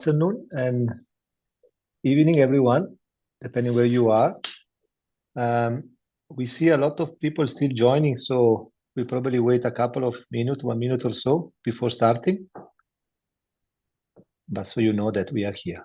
Afternoon and evening, everyone, depending where you are. We see a lot of people still joining, so we'll probably wait a couple of minutes, 1 minute or so before starting. But so you know that we are here.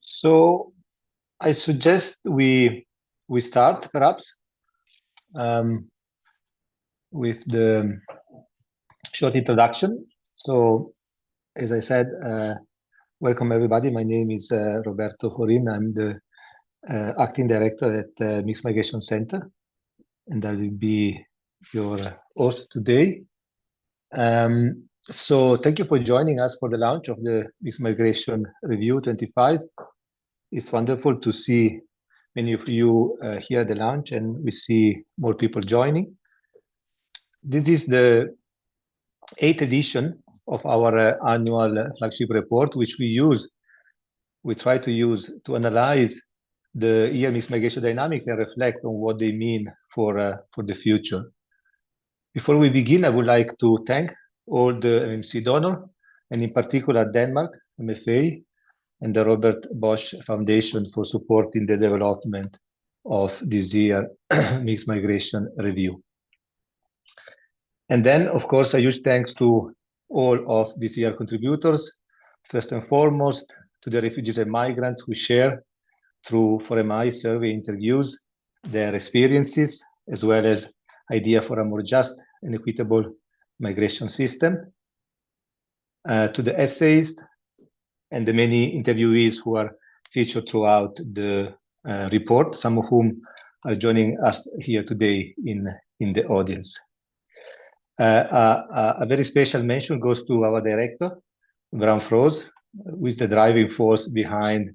So I suggest we start perhaps with the short introduction. So as I said, welcome everybody. My name is Roberto Forin. I'm the acting director at Mixed Migration Center, and I will be your host today. So thank you for joining us for the launch of the Mixed Migration Review 25. It's wonderful to see many of you here at the launch, and we see more people joining. This is the 8th edition of our annual flagship report, which we try to use to analyze the year mixed migration dynamic and reflect on what they mean for the future. Before we begin, I would like to thank all the MMC donors, and in particular Denmark, MFA, and the Robert Bosch Foundation for supporting the development of this year mixed migration review. And then, of course, a huge thanks to all of this year contributors, first and foremost to the refugees and migrants who share through ForMI survey interviews their experiences, as well as idea for a more just and equitable migration system, to the essayists and the many interviewees who are featured throughout the report, some of whom are joining us here today in the audience. A very special mention goes to our director, Bram Froos, who is the driving force behind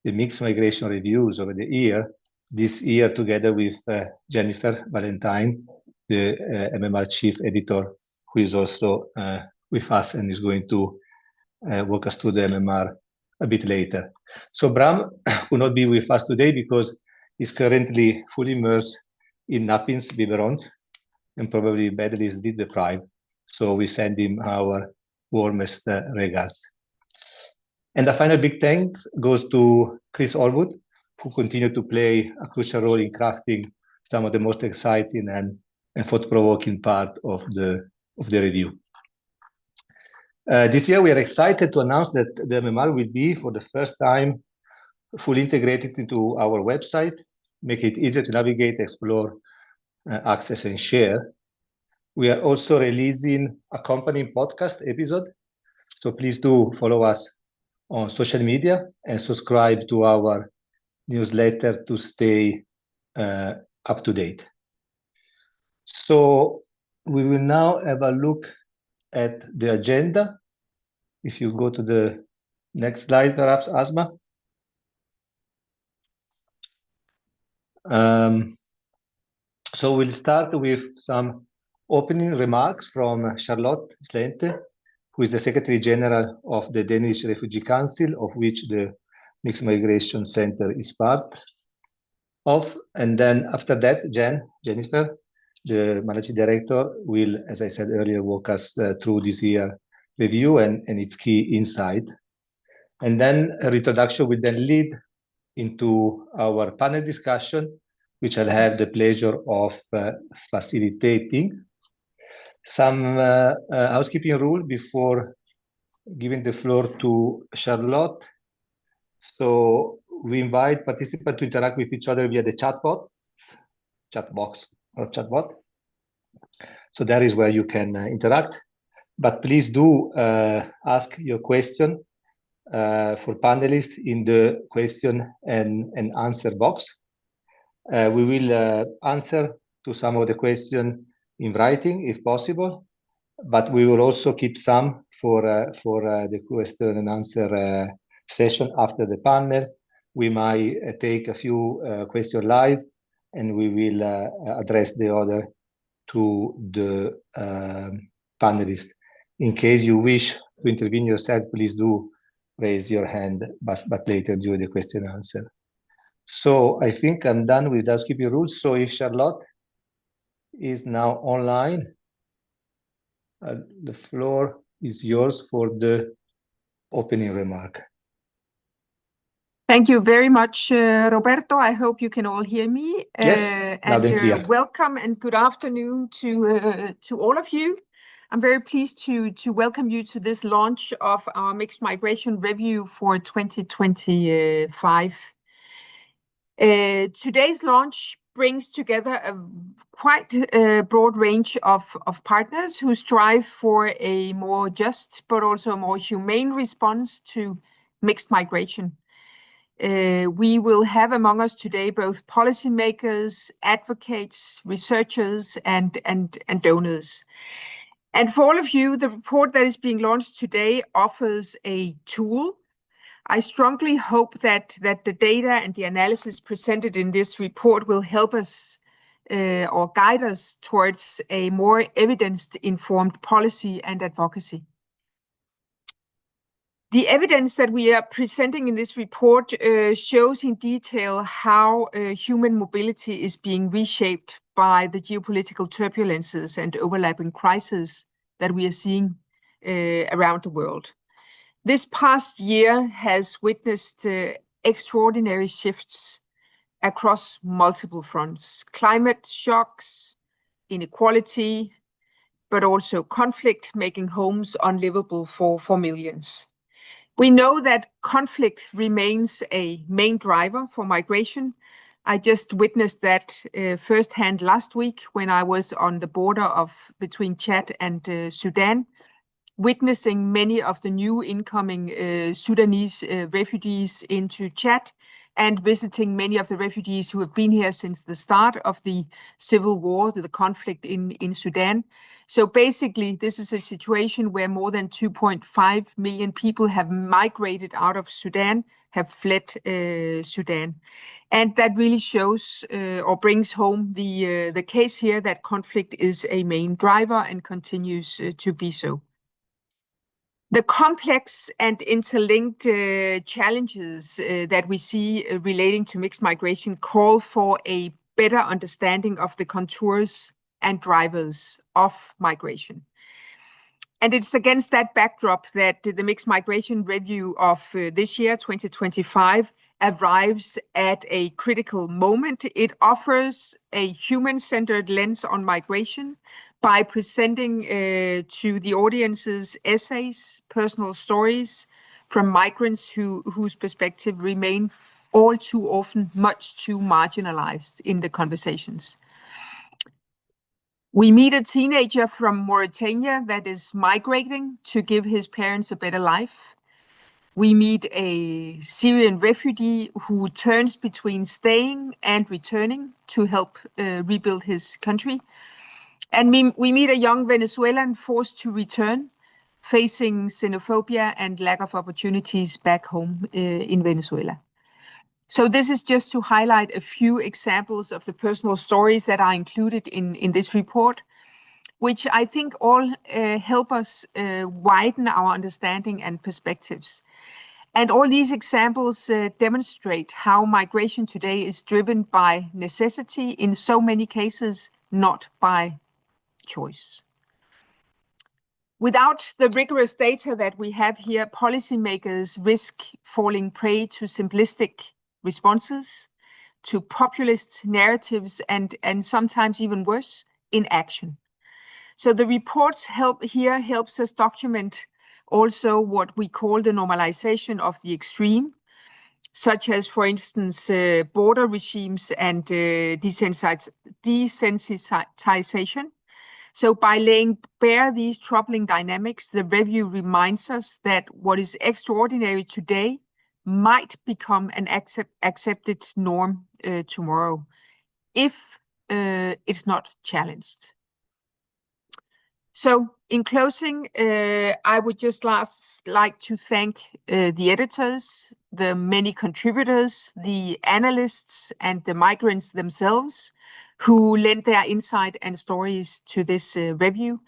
the mixed migration reviews over the year, this year together with Jennifer Valentine, the MMR chief editor, who is also with us and is going to walk us through the MMR a bit later. So Bram will not be with us today because he's currently fully immersed in Napins biberons and probably badly sleep deprived. So we send him our warmest regards. And the final big thanks goes to Chris Allwood, who continued to play a crucial role in crafting some of the most exciting and thought-provoking part of the review. This year, we are excited to announce that the MMR will be, for the first time, fully integrated into our website, make it easier to navigate, explore, access, and share. We are also releasing accompanying podcast episode, so please do follow us on social media and subscribe to our newsletter to stay up to date. So we will now have a look at the agenda. If you go to the next slide, perhaps, Asma. So we'll start with some opening remarks from Charlotte Slente, who is the Secretary General of the Danish Refugee Council, of which the Mixed Migration Center is part of. And then after that, Jennifer, the Managing Director, will, as I said earlier, walk us through this year review and its key insight. And then a introduction will then lead into our panel discussion, which I'll have the pleasure of facilitating. Some housekeeping rule before giving the floor to Charlotte. So we invite participants to interact with each other via the chat box or chat bot. So that is where you can interact. But please do ask your question for panelists in the question and answer box. We will answer to some of the questions in writing if possible, but we will also keep some for the question and answer session after the panel. We might take a few questions live, and we will address the other to the panelists. In case you wish to intervene yourself, please do raise your hand, but later during the question and answer. So I think I'm done with housekeeping rules. So if Charlotte is now online, the floor is yours for the opening remark. Thank you very much, Roberto. I hope you can all hear me. Yes, loud and clear. Welcome and good afternoon to all of you. I'm very pleased to welcome you to this launch of our Mixed Migration Review for 2025. Today's launch brings together a quite broad range of partners who strive for a more just but also a more humane response to mixed migration. We will have among us today both policymakers, advocates, researchers, and donors. And for all of you, the report that is being launched today offers a tool. I strongly hope that the data and the analysis presented in this report will help us or guide us towards a more evidence-informed policy and advocacy. The evidence that we are presenting in this report shows in detail how human mobility is being reshaped by the geopolitical turbulences and overlapping crises that we are seeing around the world. This past year has witnessed extraordinary shifts across multiple fronts: climate shocks, inequality, but also conflict making homes unlivable for millions. We know that conflict remains a main driver for migration. I just witnessed that firsthand last week when I was on the border between Chad and Sudan, witnessing many of the new incoming Sudanese refugees into Chad and visiting many of the refugees who have been here since the start of the civil war, the conflict in Sudan. So basically, this is a situation where more than 2.5 million people have migrated out of Sudan, have fled Sudan. And that really shows or brings home the case here that conflict is a main driver and continues to be so. The complex and interlinked challenges that we see relating to mixed migration call for a better understanding of the contours and drivers of migration. And it's against that backdrop that the Mixed Migration Review of this year, 2025, arrives at a critical moment. It offers a human-centered lens on migration by presenting to the audiences essays, personal stories from migrants whose perspective remain all too often much too marginalized in the conversations. We meet a teenager from Mauritania that is migrating to give his parents a better life. We meet a Syrian refugee who turns between staying and returning to help rebuild his country. And we meet a young Venezuelan forced to return, facing xenophobia and lack of opportunities back home in Venezuela. So this is just to highlight a few examples of the personal stories that are included in this report, which I think all help us widen our understanding and perspectives. And all these examples demonstrate how migration today is driven by necessity, in so many cases, not by choice. Without the rigorous data that we have here, policymakers risk falling prey to simplistic responses, to populist narratives, and sometimes even worse, inaction. So the reports helps us document also what we call the normalization of the extreme, such as, for instance, border regimes and desensitization. So by laying bare these troubling dynamics, the review reminds us that what is extraordinary today might become an accepted norm tomorrow if it's not challenged. So in closing, I would just like to thank the editors, the many contributors, the analysts, and the migrants themselves who lent their insight and stories to this review,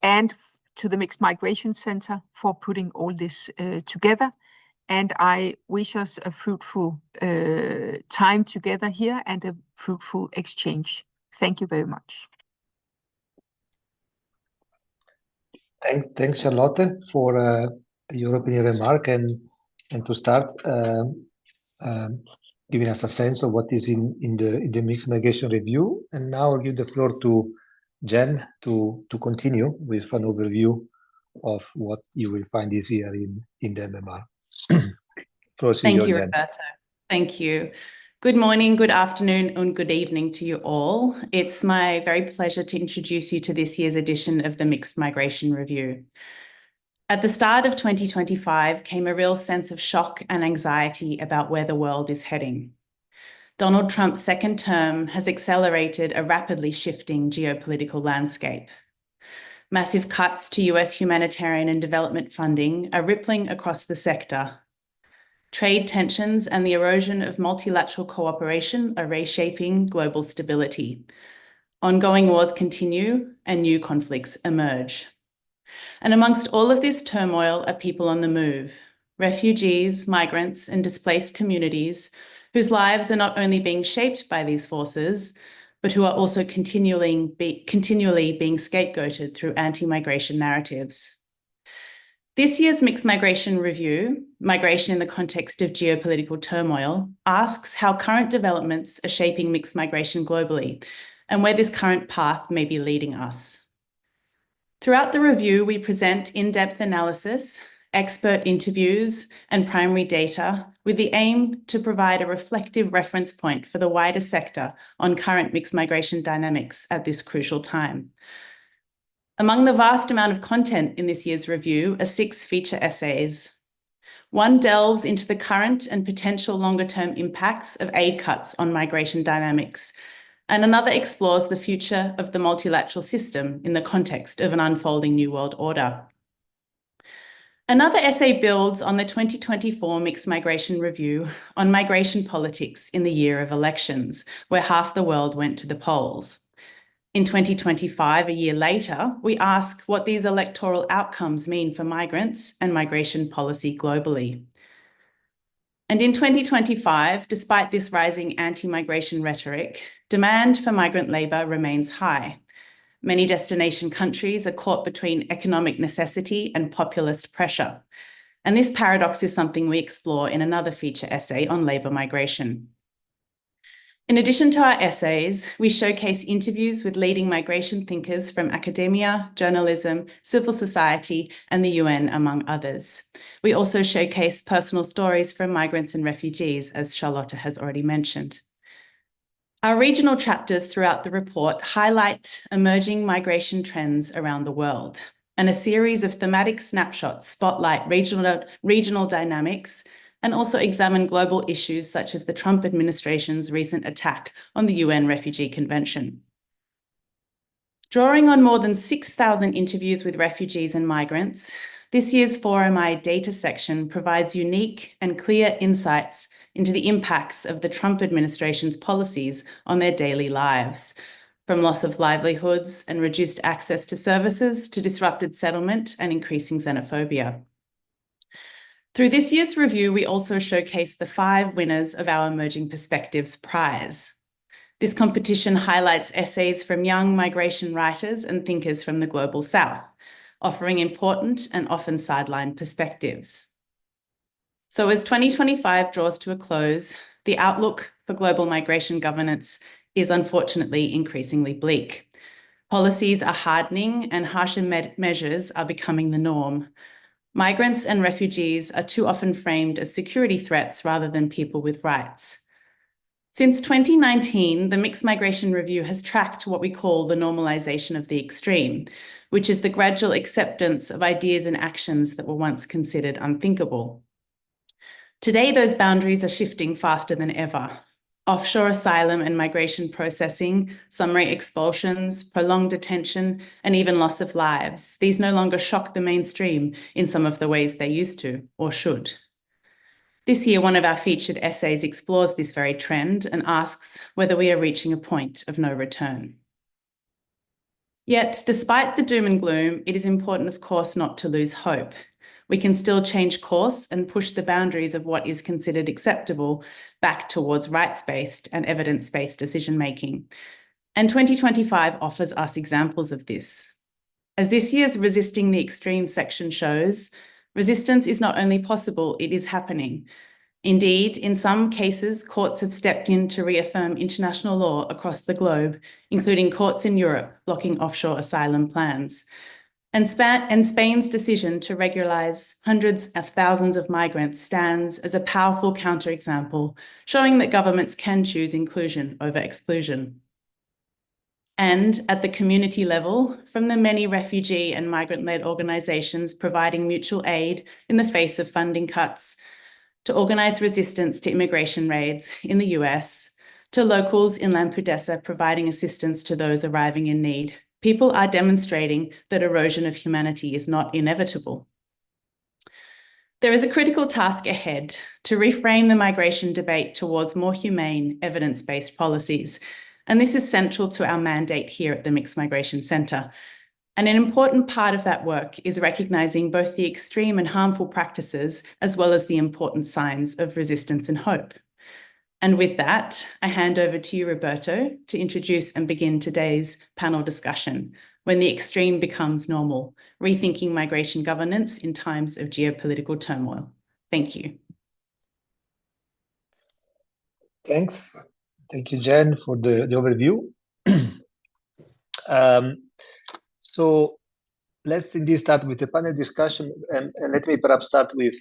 and to the Mixed Migration Center for putting all this together. And I wish us a fruitful time together here and a fruitful exchange. Thank you very much. Thanks, Charlotte, for your opening remark and to start giving us a sense of what is in the mixed migration review. And now I'll give the floor to Jen to continue with an overview of what you will find this year in the MMR. Thank you, Roberto. Thank you. Good morning, good afternoon, and good evening to you all. It's my very pleasure to introduce you to this year's edition of the Mixed Migration Review. At the start of 2025 came a real sense of shock and anxiety about where the world is heading. Donald Trump's second term has accelerated a rapidly shifting geopolitical landscape. Massive cuts to US humanitarian and development funding are rippling across the sector. Trade tensions and the erosion of multilateral cooperation are reshaping global stability. Ongoing wars continue and new conflicts emerge. And amongst all of this turmoil are people on the move, refugees, migrants, and displaced communities whose lives are not only being shaped by these forces, but who are also continually being scapegoated through anti-migration narratives. This year's Mixed Migration Review, Migration in the Context of Geopolitical Turmoil, asks how current developments are shaping mixed migration globally and where this current path may be leading us. Throughout the review, we present in-depth analysis, expert interviews, and primary data with the aim to provide a reflective reference point for the wider sector on current mixed migration dynamics at this crucial time. Among the vast amount of content in this year's review are 6 feature essays. One delves into the current and potential longer-term impacts of aid cuts on migration dynamics, and another explores the future of the multilateral system in the context of an unfolding New World Order. Another essay builds on the 2024 Mixed Migration Review on migration politics in the year of elections, where half the world went to the polls. In 2025, a year later, we ask what these electoral outcomes mean for migrants and migration policy globally. And in 2025, despite this rising anti-migration rhetoric, demand for migrant labour remains high. Many destination countries are caught between economic necessity and populist pressure. And this paradox is something we explore in another feature essay on labour migration. In addition to our essays, we showcase interviews with leading migration thinkers from academia, journalism, civil society, and the UN, among others. We also showcase personal stories from migrants and refugees, as Charlotte has already mentioned. Our regional chapters throughout the report highlight emerging migration trends around the world, and a series of thematic snapshots spotlight regional dynamics and also examine global issues such as the Trump administration's recent attack on the UN Refugee Convention. Drawing on more than 6,000 interviews with refugees and migrants, this year's Forum I data section provides unique and clear insights into the impacts of the Trump administration's policies on their daily lives, from loss of livelihoods and reduced access to services to disrupted settlement and increasing xenophobia. Through this year's review, we also showcase the 5 winners of our Emerging Perspectives Prize. This competition highlights essays from young migration writers and thinkers from the Global South, offering important and often sidelined perspectives. So as 2025 draws to a close, the outlook for global migration governance is unfortunately increasingly bleak. Policies are hardening and harsher measures are becoming the norm. Migrants and refugees are too often framed as security threats rather than people with rights. Since 2019, the Mixed Migration Review has tracked what we call the normalisation of the extreme, which is the gradual acceptance of ideas and actions that were once considered unthinkable. Today, those boundaries are shifting faster than ever. Offshore asylum and migration processing, summary expulsions, prolonged detention, and even loss of lives. These no longer shock the mainstream in some of the ways they used to or should. This year, one of our featured essays explores this very trend and asks whether we are reaching a point of no return. Yet, despite the doom and gloom, it is important, of course, not to lose hope. We can still change course and push the boundaries of what is considered acceptable back towards rights-based and evidence-based decision-making. And 2025 offers us examples of this. As this year's Resisting the Extreme section shows, resistance is not only possible, it is happening. Indeed, in some cases, courts have stepped in to reaffirm international law across the globe, including courts in Europe blocking offshore asylum plans. And Spain's decision to regularize hundreds of thousands of migrants stands as a powerful counterexample, showing that governments can choose inclusion over exclusion. And at the community level, from the many refugee and migrant-led organisations providing mutual aid in the face of funding cuts, to organised resistance to immigration raids in the US, to locals in Lampedusa providing assistance to those arriving in need, people are demonstrating that erosion of humanity is not inevitable. There is a critical task ahead to reframe the migration debate towards more humane, evidence-based policies. And this is central to our mandate here at the Mixed Migration Centre. And an important part of that work is recognising both the extreme and harmful practices, as well as the important signs of resistance and hope. And with that, I hand over to you, Roberto, to introduce and begin today's panel discussion, When the Extreme Becomes Normal, Rethinking Migration Governance in Times of Geopolitical Turmoil. Thank you. Thanks. Thank you, Jen, for the overview. So let's indeed start with the panel discussion, and let me perhaps start with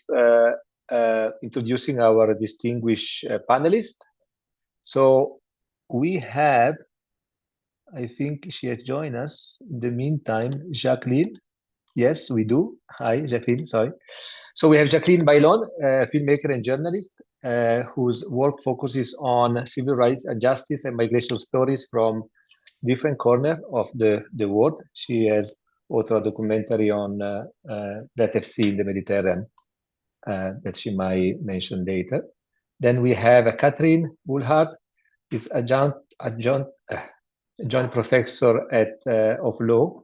introducing our distinguished panelists. So we have, I think she has joined us in the meantime, Jacqueline. Yes, we do. Hi, Jacqueline, sorry. So we have Jacqueline Bailon, a filmmaker and journalist whose work focuses on civil rights and justice and migration stories from different corners of the world. She has authored a documentary on that sea in the Mediterranean that she might mention later. Then we have Catherine Woolhard, is adjunct professor of law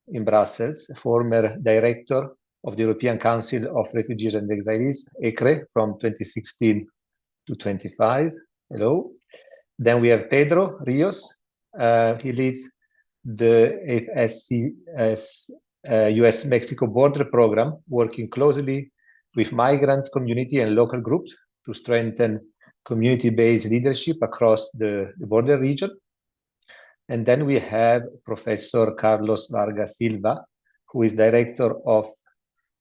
in Brussels, former director of the European Council of Refugees and Exiles, ECRE, from 2016 to 25. Hello. Then we have Pedro Rios. He leads the FSC's US-Mexico border program, working closely with migrants, community, and local groups to strengthen community-based leadership across the border region. And then we have Professor Carlos Vargas Silva, who is director of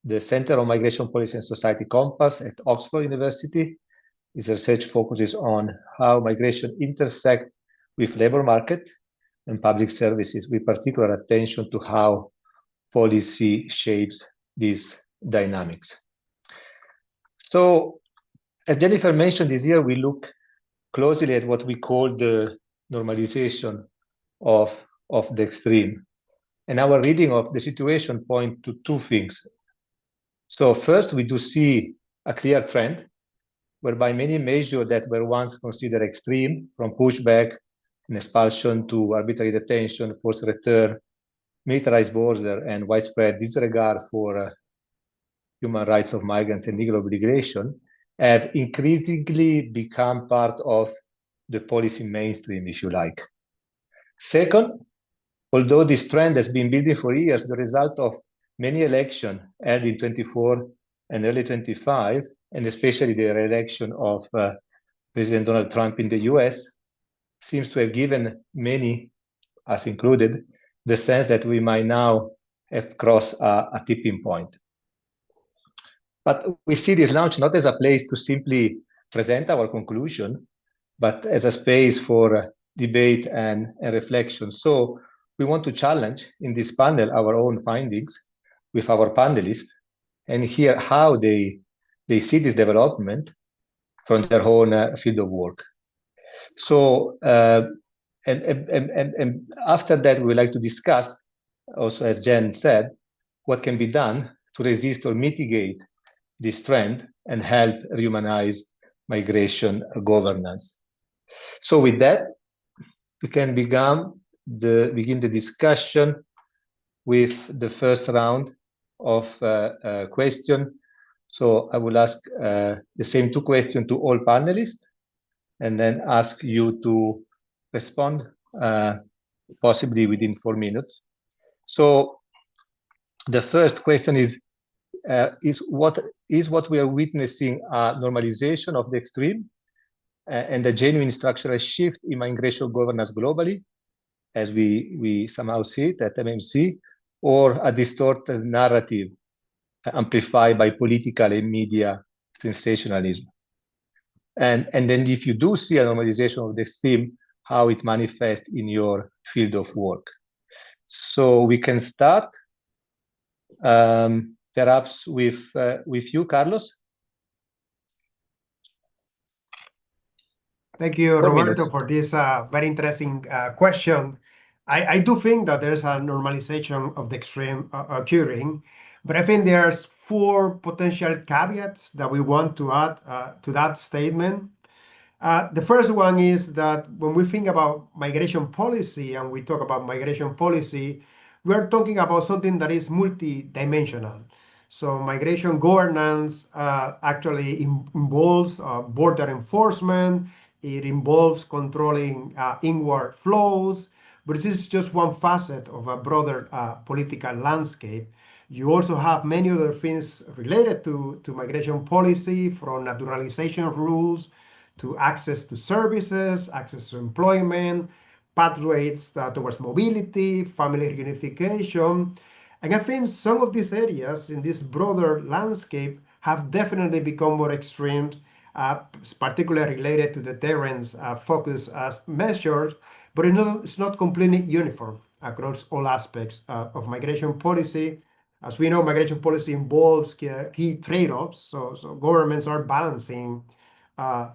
the Center on Migration Policy and Society Compass at Oxford University. His research focuses on how migration intersects with labor market and public services, with particular attention to how policy shapes these dynamics. So, as Jennifer mentioned, this year we look closely at what we call the normalization of the extreme. And our reading of the situation points to two things. So first, we do see a clear trend whereby many measures that were once considered extreme, from pushback and expulsion to arbitrary detention, forced return, militarized border, and widespread disregard for human rights of migrants and legal obligation, have increasingly become part of the policy mainstream, if you like. Second, although this trend has been building for years, the result of many elections held in 24 and early 25, and especially the re-election of President Donald Trump in the US, seems to have given many, us included, the sense that we might now have crossed a tipping point. But we see this launch not as a place to simply present our conclusion, but as a space for debate and reflection. So we want to challenge in this panel our own findings with our panelists and hear how they see this development from their own field of work. So, and after that, we would like to discuss, also as Jen said, what can be done to resist or mitigate this trend and help rehumanize migration governance. So with that, we can begin the discussion with the first round of question. So I will ask the same two questions to all panelists, and then ask you to respond possibly within 4 minutes. So the first question is what we are witnessing a normalization of the extreme and a genuine structural shift in migration governance globally, as we somehow see it at MMC, or a distorted narrative amplified by political and media sensationalism? And then if you do see a normalization of the extreme, how it manifests in your field of work. So we can start perhaps with you, Carlos. Thank you, Roberto, for this very interesting question. I do think that there's a normalization of the extreme occurring, but I think there's 4 potential caveats that we want to add to that statement. The first one is that when we think about migration policy and we talk about migration policy, we are talking about something that is multidimensional. So migration governance actually involves border enforcement. It involves controlling inward flows, but this is just one facet of a broader political landscape. You also have many other things related to migration policy, from naturalization rules to access to services, access to employment, pathways towards mobility, family reunification. And I think some of these areas in this broader landscape have definitely become more extreme, particularly related to deterrence focus as measures, but it's not completely uniform across all aspects of migration policy. As we know, migration policy involves key trade-offs, so governments are balancing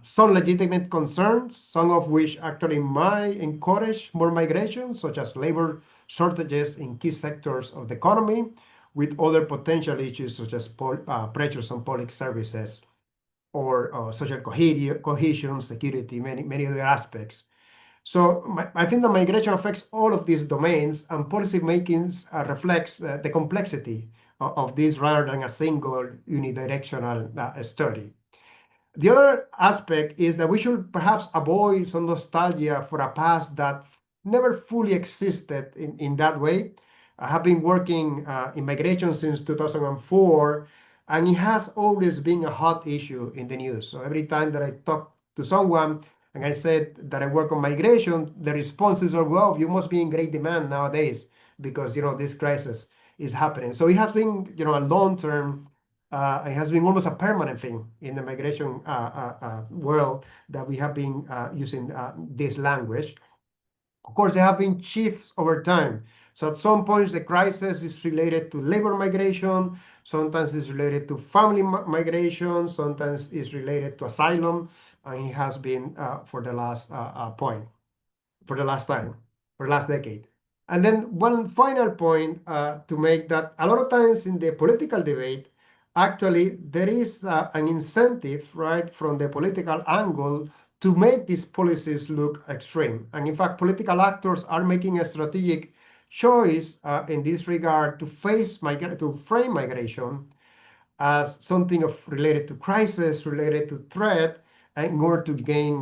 some legitimate concerns, some of which actually might encourage more migration, such as labor shortages in key sectors of the economy, with other potential issues such as pressures on public services or social cohesion, security, many other aspects. So I think that migration affects all of these domains, and policy making reflects the complexity of this rather than a single unidirectional study. The other aspect is that we should perhaps avoid some nostalgia for a past that never fully existed in that way. I have been working in migration since 2004, and it has always been a hot issue in the news. So every time that I talk to someone and I said that I work on migration, the response is, oh, well, you must be in great demand nowadays because, this crisis is happening. So it has been, a long-term it has been almost a permanent thing in the migration world that we have been using this language. Of course, there have been shifts over time. So at some points, the crisis is related to labor migration. Sometimes it's related to family migration. Sometimes it's related to asylum. And it has been for the last decade. And then one final point to make, that a lot of times in the political debate, actually, there is an incentive, right, from the political angle to make these policies look extreme. And in fact, political actors are making a strategic choice in this regard to frame migration as something related to crisis, related to threat, in order to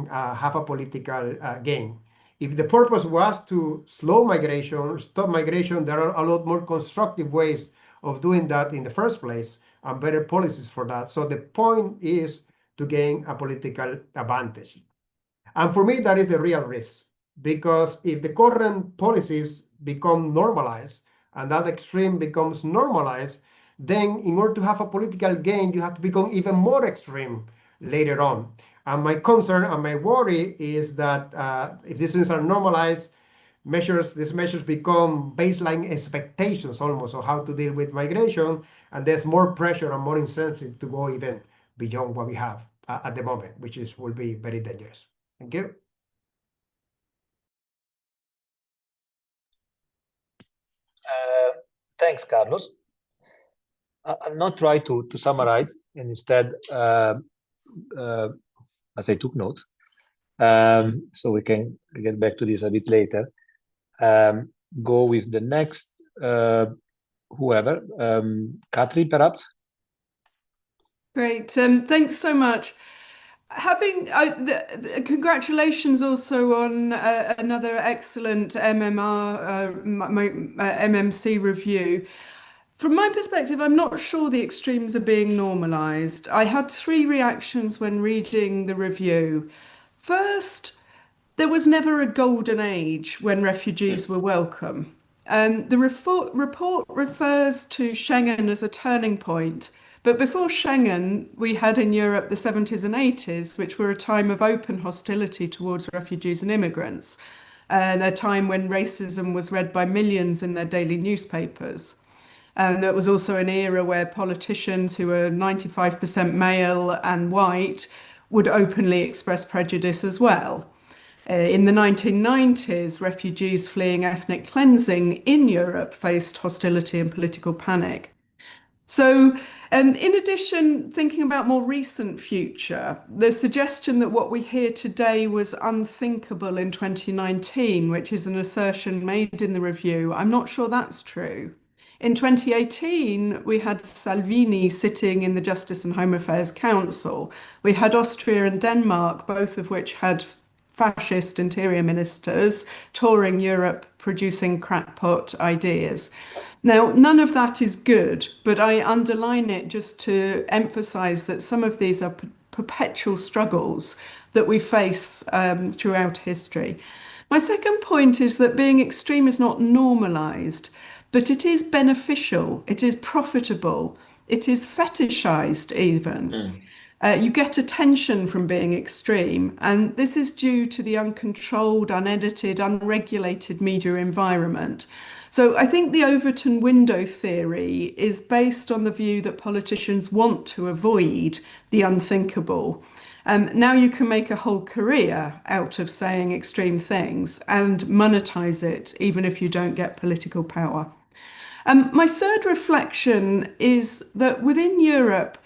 have a political gain. If the purpose was to slow migration, stop migration, there are a lot more constructive ways of doing that in the first place and better policies for that. So the point is to gain a political advantage. And for me, that is the real risk, because if the current policies become normalized and that extreme becomes normalized, then in order to have a political gain, you have to become even more extreme later on. And my concern and my worry is that if these things are normalized, these measures become baseline expectations almost of how to deal with migration, and there's more pressure and more incentive to go even beyond what we have at the moment, which will be very dangerous. Thank you. Thanks, Carlos. I'll not try to summarize, and instead, as I took note, so we can get back to this a bit later. Go with the next, whoever, Katri, perhaps. Great, thanks so much. Congratulations also on another excellent MMC review. From my perspective, I'm not sure the extremes are being normalized. I had three reactions when reading the review. First, there was never a golden age when refugees were welcome. The report refers to Schengen as a turning point. But before Schengen, we had in Europe the 70s and 80s, which were a time of open hostility towards refugees and immigrants, and a time when racism was read by millions in their daily newspapers. And that was also an era where politicians who were 95% male and white would openly express prejudice as well. In the 1990s, refugees fleeing ethnic cleansing in Europe faced hostility and political panic. So, in addition, thinking about more recent future, the suggestion that what we hear today was unthinkable in 2019, which is an assertion made in the review, I'm not sure that's true. In 2018, we had Salvini sitting in the Justice and Home Affairs Council. We had Austria and Denmark, both of which had fascist interior ministers touring Europe producing crackpot ideas. Now, none of that is good, but I underline it just to emphasize that some of these are perpetual struggles that we face throughout history. My second point is that being extreme is not normalized, but it is beneficial, it is profitable, it is fetishized even. You get attention from being extreme, and this is due to the uncontrolled, unedited, unregulated media environment. So I think the Overton window theory is based on the view that politicians want to avoid the unthinkable. Now you can make a whole career out of saying extreme things and monetize it, even if you don't get political power. My third reflection is that within Europe,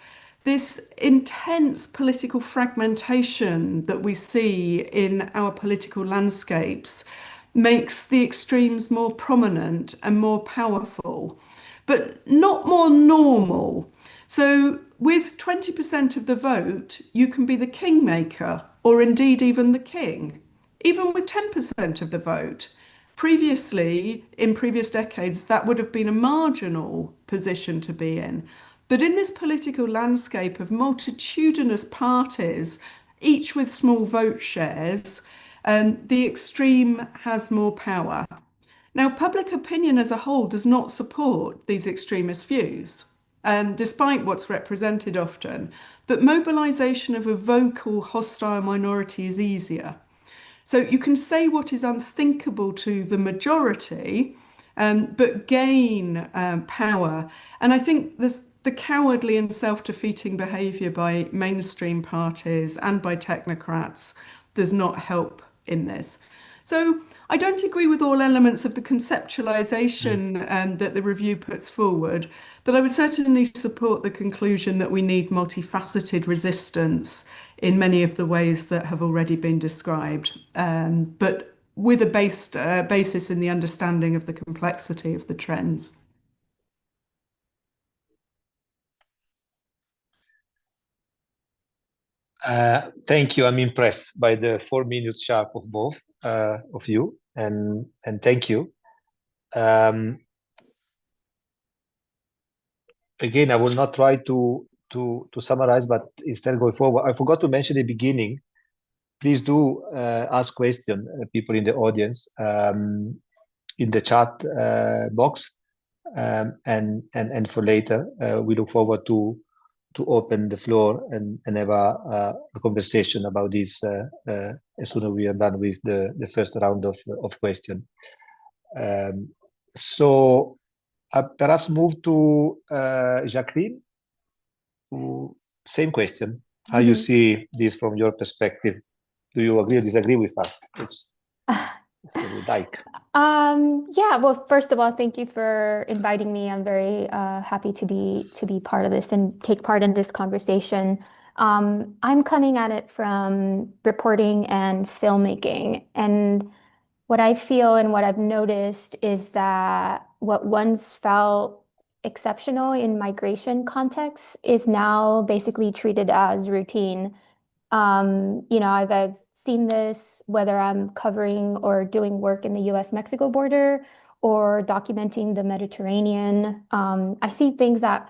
this intense political fragmentation that we see in our political landscapes makes the extremes more prominent and more powerful, but not more normal. So with 20% of the vote, you can be the kingmaker, or indeed even the king, even with 10% of the vote. Previously, in previous decades, that would have been a marginal position to be in. But in this political landscape of multitudinous parties, each with small vote shares, the extreme has more power. Now, public opinion as a whole does not support these extremist views, despite what's represented often. But mobilization of a vocal, hostile minority is easier. So you can say what is unthinkable to the majority, but gain power. And I think the cowardly and self-defeating behavior by mainstream parties and by technocrats does not help in this. So I don't agree with all elements of the conceptualization that the review puts forward, but I would certainly support the conclusion that we need multifaceted resistance in many of the ways that have already been described, but with a basis in the understanding of the complexity of the trends. Thank you. I'm impressed by the 4 minutes sharp of both of you, and thank you. again, I will not try to summarize, but instead going forward, I forgot to mention at the beginning. Please do ask questions, people in the audience, in the chat box, and for later, we look forward to open the floor and have a conversation about this as soon as we are done with the first round of questions. So perhaps move to Jacqueline. Same question. How you see this from your perspective? Do you agree or disagree with us? It's like. Yeah, well, first of all, thank you for inviting me. I'm very happy to be part of this and take part in this conversation. I'm coming at it from reporting and filmmaking, and what I feel and what I've noticed is that what once felt exceptional in migration contexts is now basically treated as routine. I've seen this whether I'm covering or doing work in the US-Mexico border or documenting the Mediterranean. I see things that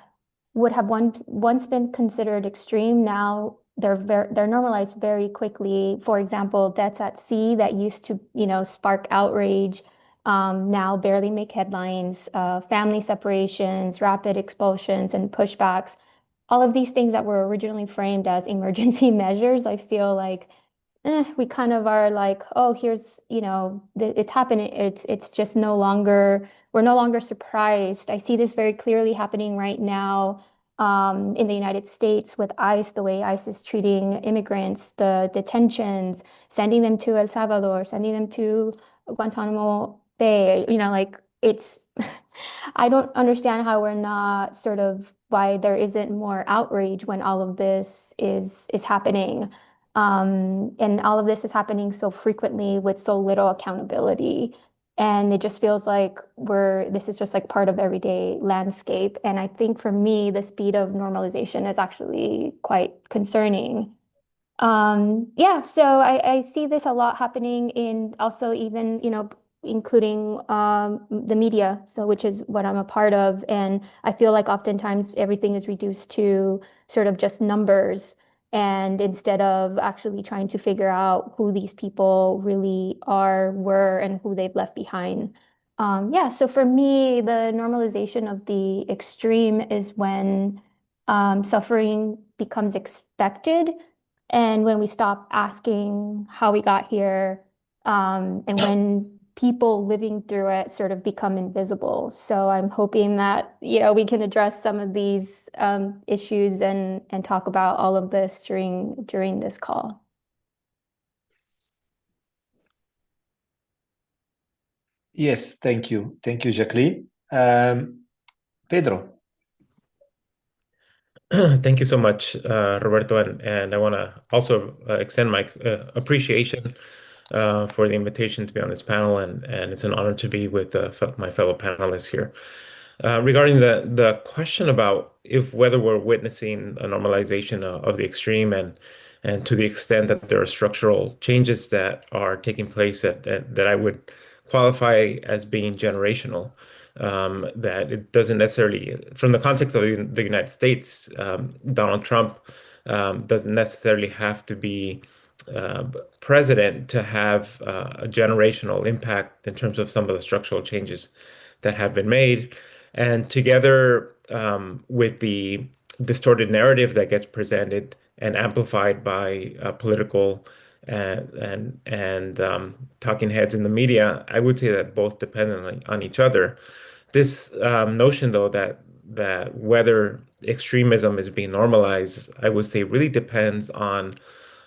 would have once been considered extreme. Now they're normalized very quickly. For example, deaths at sea that used to, spark outrage, now barely make headlines, family separations, rapid expulsions, and pushbacks. All of these things that were originally framed as emergency measures, I feel like we kind of are like, oh, here's, it's happening. It's just we're no longer surprised. I see this very clearly happening right now in the United States with ICE, the way ICE is treating immigrants, the detentions, sending them to El Salvador, sending them to Guantanamo Bay, like it's, I don't understand how we're not why there isn't more outrage when all of this is happening. And all of this is happening so frequently with so little accountability. And it just feels like this is just like part of everyday landscape. And I think for me, the speed of normalization is actually quite concerning. Yeah, so I see this a lot happening in also even, including the media, so which is what I'm a part of. And I feel like oftentimes everything is reduced to sort of just numbers. And instead of actually trying to figure out who these people really were, and who they've left behind. Yeah, so for me, the normalization of the extreme is when suffering becomes expected, and when we stop asking how we got here, and when people living through it sort of become invisible. So I'm hoping that, we can address some of these issues and talk about all of this during this call. Yes, thank you. Thank you, Jacqueline. Pedro. Thank you so much, Roberto, and I want to also extend my appreciation for the invitation to be on this panel, and it's an honor to be with my fellow panelists here. Regarding the question about whether we're witnessing a normalization of the extreme, and to the extent that there are structural changes that are taking place that I would qualify as being generational. That it doesn't necessarily, from the context of the United States, Donald Trump doesn't necessarily have to be president to have a generational impact in terms of some of the structural changes that have been made. And together with the distorted narrative that gets presented and amplified by political and talking heads in the media, I would say that both depend on each other. This notion, though, that whether extremism is being normalized, I would say really depends on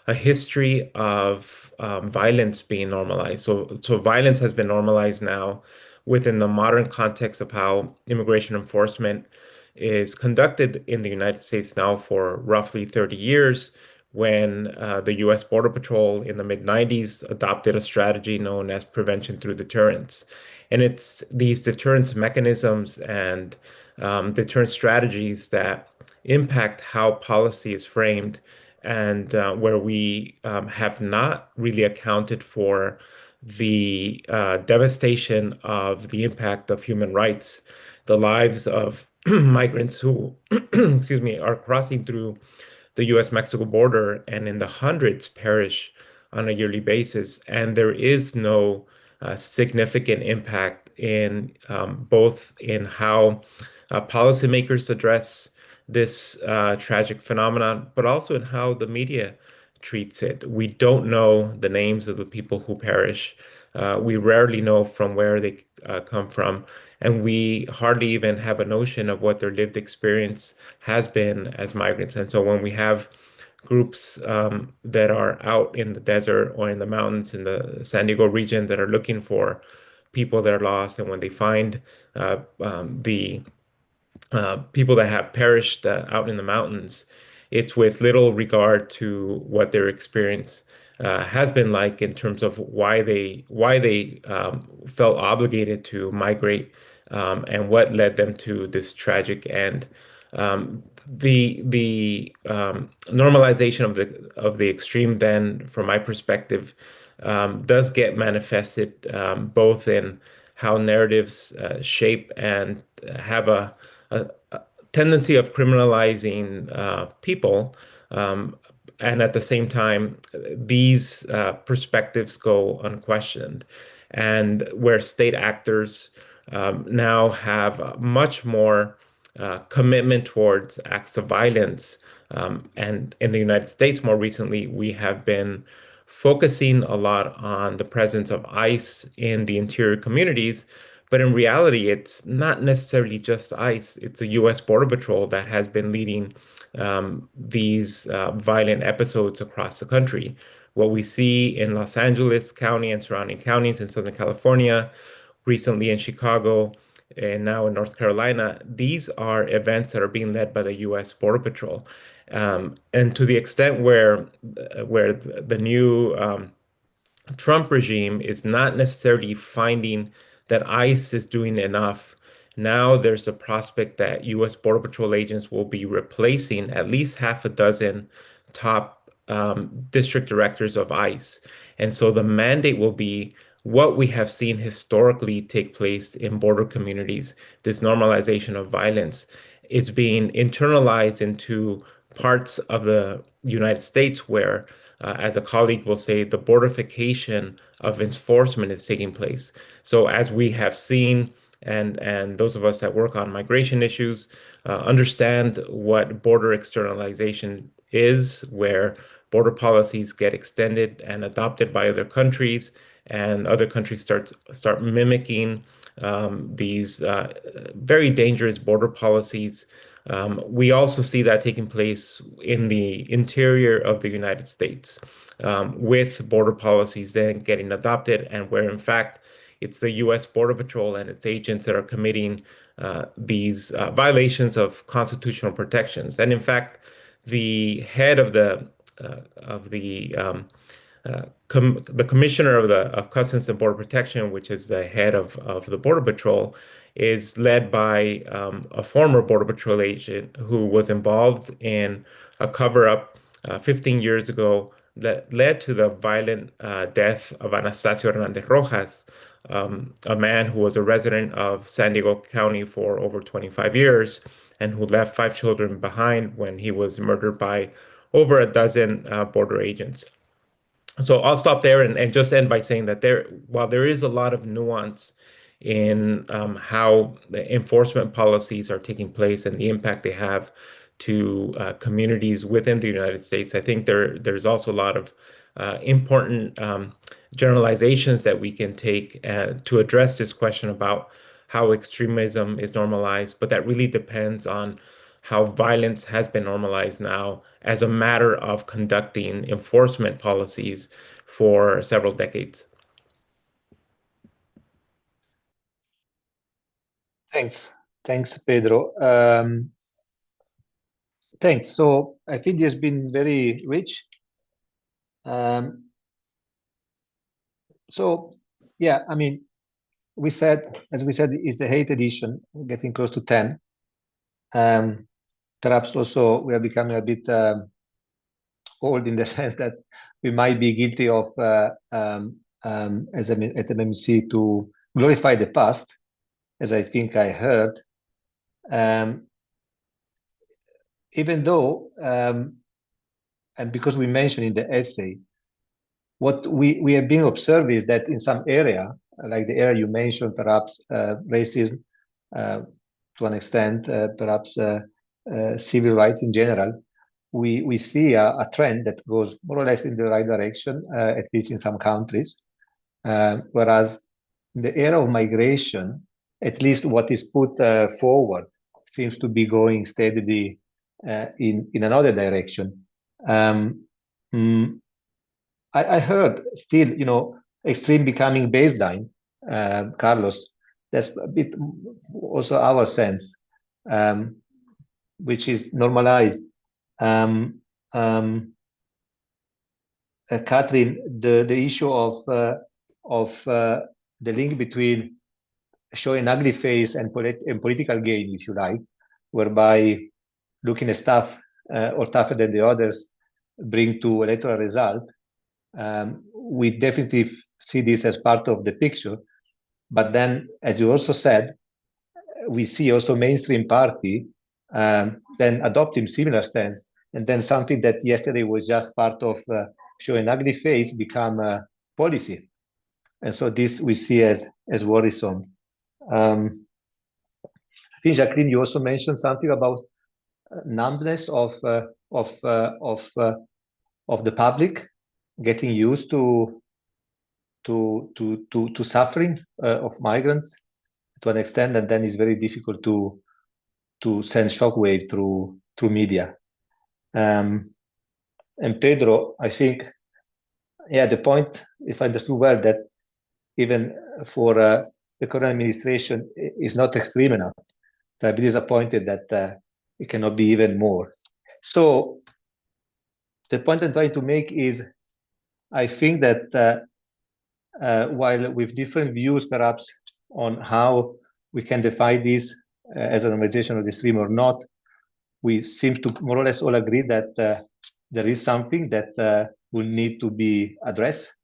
a history of violence being normalized. So violence has been normalized now within the modern context of how immigration enforcement is conducted in the United States now for roughly 30 years, when the U.S. Border Patrol in the mid-90s adopted a strategy known as prevention through deterrence. And it's these deterrence mechanisms and deterrence strategies that impact how policy is framed, and where we have not really accounted for the devastation of the impact of human rights, the lives of migrants who, excuse me, are crossing through the US-Mexico border, and in the hundreds perish on a yearly basis. And there is no significant impact in both in how policymakers address this tragic phenomenon, but also in how the media treats it. We don't know the names of the people who perish. We rarely know from where they come from, and we hardly even have a notion of what their lived experience has been as migrants. And so when we have groups that are out in the desert or in the mountains in the San Diego region that are looking for people that are lost, and when they find the people that have perished out in the mountains, it's with little regard to what their experience has been like in terms of why they felt obligated to migrate, and what led them to this tragic end. The normalization of the extreme, then, from my perspective, does get manifested both in how narratives shape and have a tendency of criminalizing people, and at the same time, these perspectives go unquestioned, and where state actors now have much more commitment towards acts of violence. And in the United States, more recently, we have been focusing a lot on the presence of ICE in the interior communities. But in reality, it's not necessarily just ICE. It's the U.S. Border Patrol that has been leading these violent episodes across the country. What we see in Los Angeles County and surrounding counties in Southern California, recently in Chicago, and now in North Carolina, these are events that are being led by the U.S. Border Patrol. And to the extent where the new Trump regime is not necessarily finding that ICE is doing enough, now there's a prospect that U.S. Border Patrol agents will be replacing at least half a dozen top district directors of ICE. And so the mandate will be what we have seen historically take place in border communities. This normalization of violence is being internalized into parts of the United States where, as a colleague will say, the bordification of enforcement is taking place. So as we have seen, and those of us that work on migration issues understand what border externalization is, where border policies get extended and adopted by other countries, and other countries start mimicking these very dangerous border policies. We also see that taking place in the interior of the United States, with border policies then getting adopted, and where in fact it's the U.S. Border Patrol and its agents that are committing these violations of constitutional protections. And in fact, the head of the commissioner of Customs and Border Protection, which is the head of the Border Patrol, is led by a former Border Patrol agent who was involved in a cover-up 15 years ago that led to the violent death of Anastasio Hernandez Rojas, a man who was a resident of San Diego County for over 25 years and who left 5 children behind when he was murdered by over a dozen border agents. So I'll stop there and just end by saying that while there is a lot of nuance in how the enforcement policies are taking place and the impact they have to communities within the United States, I think there's also a lot of important generalizations that we can take to address this question about how extremism is normalized, but that really depends on how violence has been normalized now as a matter of conducting enforcement policies for several decades. Thanks, Pedro. Thanks. So I think it's been very rich. So yeah, I mean, as we said, it's the 8th edition, getting close to 10. Perhaps also we are becoming a bit old in the sense that we might be guilty of, as at MMC, to glorify the past, as I think I heard. Even though, and because we mentioned in the essay, what we have been observed is that in some area, like the area you mentioned, perhaps racism to an extent, perhaps civil rights in general, we see a trend that goes more or less in the right direction, at least in some countries. Whereas in the area of migration, at least what is put forward seems to be going steadily in another direction. I heard still, extreme becoming baseline, Carlos. That's a bit also our sense, which is normalized. Catherine, the issue of the link between showing ugly face and political gain, if you like, whereby looking at stuff or tougher than the others bring to electoral result. We definitely see this as part of the picture. But then, as you also said, we see also mainstream party then adopting similar stance. And then something that yesterday was just part of showing ugly face become policy. And so this we see as worrisome. I think, Jacqueline, you also mentioned something about numbness of the public getting used to suffering of migrants to an extent, and then it's very difficult to send shockwave through media. And Pedro, I think, the point, if I understood well, that even for the current administration is not extreme enough. I'm a bit disappointed that it cannot be even more. So the point I'm trying to make is, I think that while with different views perhaps on how we can define this as a normalization of the stream or not, we seem to more or less all agree that there is something that will need to be addressed.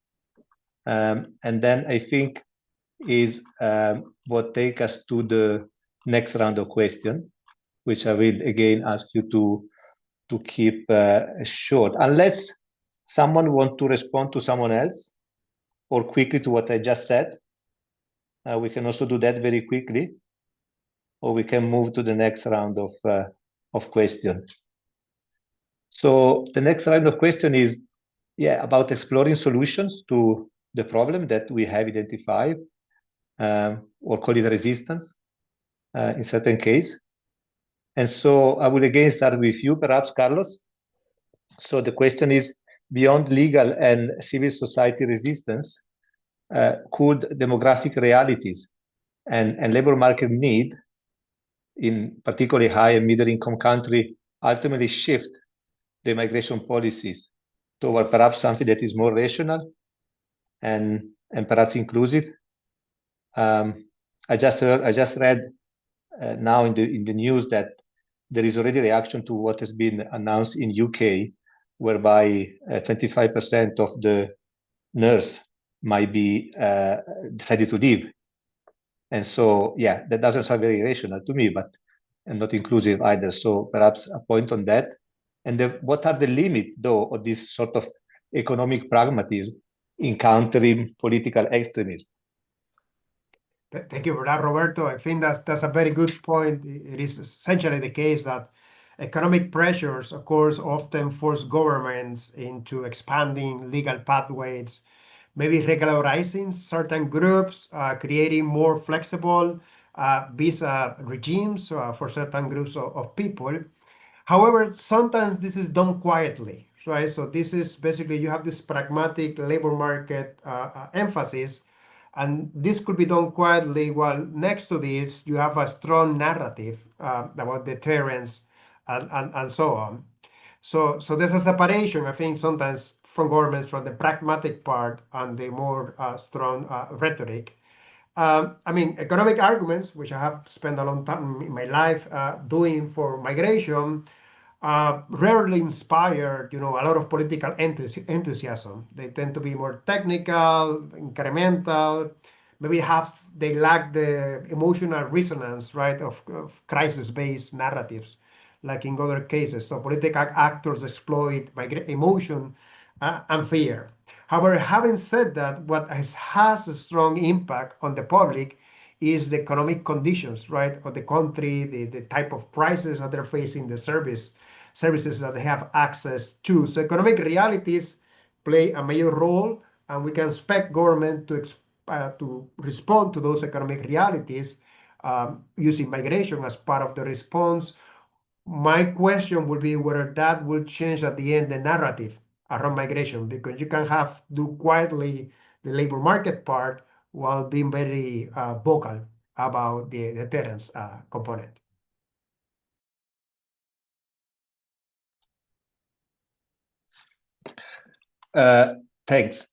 And then I think is what take us to the next round of questions, which I will again ask you to keep short, unless someone want to respond to someone else or quickly to what I just said. We can also do that very quickly, or we can move to the next round of questions. So the next round of question is, about exploring solutions to the problem that we have identified, or call it resistance in certain case. And so I will again start with you, perhaps, Carlos. So the question is, beyond legal and civil society resistance, could demographic realities and labor market need in particularly high and middle income country ultimately shift the migration policies toward perhaps something that is more rational and perhaps inclusive? I just read now in the news that there is already reaction to what has been announced in UK, whereby 25% of the nurse might be decided to leave. And so, that doesn't sound very rational to me, but and not inclusive either. So perhaps a point on that. And what are the limits, though, of this sort of economic pragmatism in countering political extremism? Thank you for that, Roberto. I think that's a very good point. It is essentially the case that economic pressures, of course, often force governments into expanding legal pathways, maybe regularizing certain groups, creating more flexible visa regimes for certain groups of people. However, sometimes this is done quietly, right? So this is basically, you have this pragmatic labor market emphasis, and this could be done quietly, while next to this, you have a strong narrative about deterrence and so on. So there's a separation, I think, sometimes from governments, from the pragmatic part and the more strong rhetoric. I mean, economic arguments, which I have spent a long time in my life doing for migration, rarely inspired, a lot of political enthusiasm. They tend to be more technical, incremental, maybe they lack the emotional resonance, right, of crisis-based narratives, like in other cases. So political actors exploit emotion and fear. However, having said that, what has a strong impact on the public is the economic conditions, right, of the country, the type of prices that they're facing, the services that they have access to. So economic realities play a major role, and we can expect government to respond to those economic realities using migration as part of the response. My question would be whether that will change at the end the narrative around migration, because you can do quietly the labor market part while being very vocal about the deterrence component. Thanks.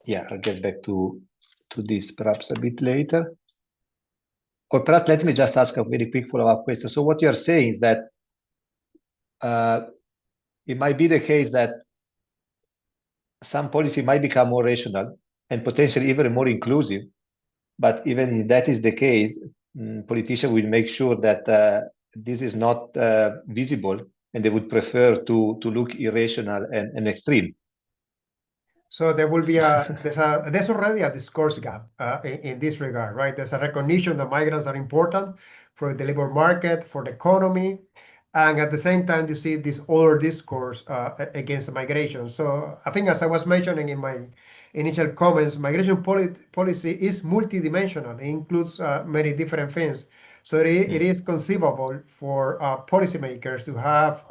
Yeah, I'll get back to this perhaps a bit later. Or perhaps let me just ask a very quick follow-up question. So what you're saying is that it might be the case that some policy might become more rational and potentially even more inclusive, but even if that is the case, politicians will make sure that this is not visible, and they would prefer to look irrational and extreme. So there will be there's already a discourse gap in this regard, right? There's a recognition that migrants are important for the labor market, for the economy, and at the same time, you see this other discourse against migration. So I think, as I was mentioning in my initial comments, migration policy is multidimensional. It includes many different things. So it is conceivable for policymakers to have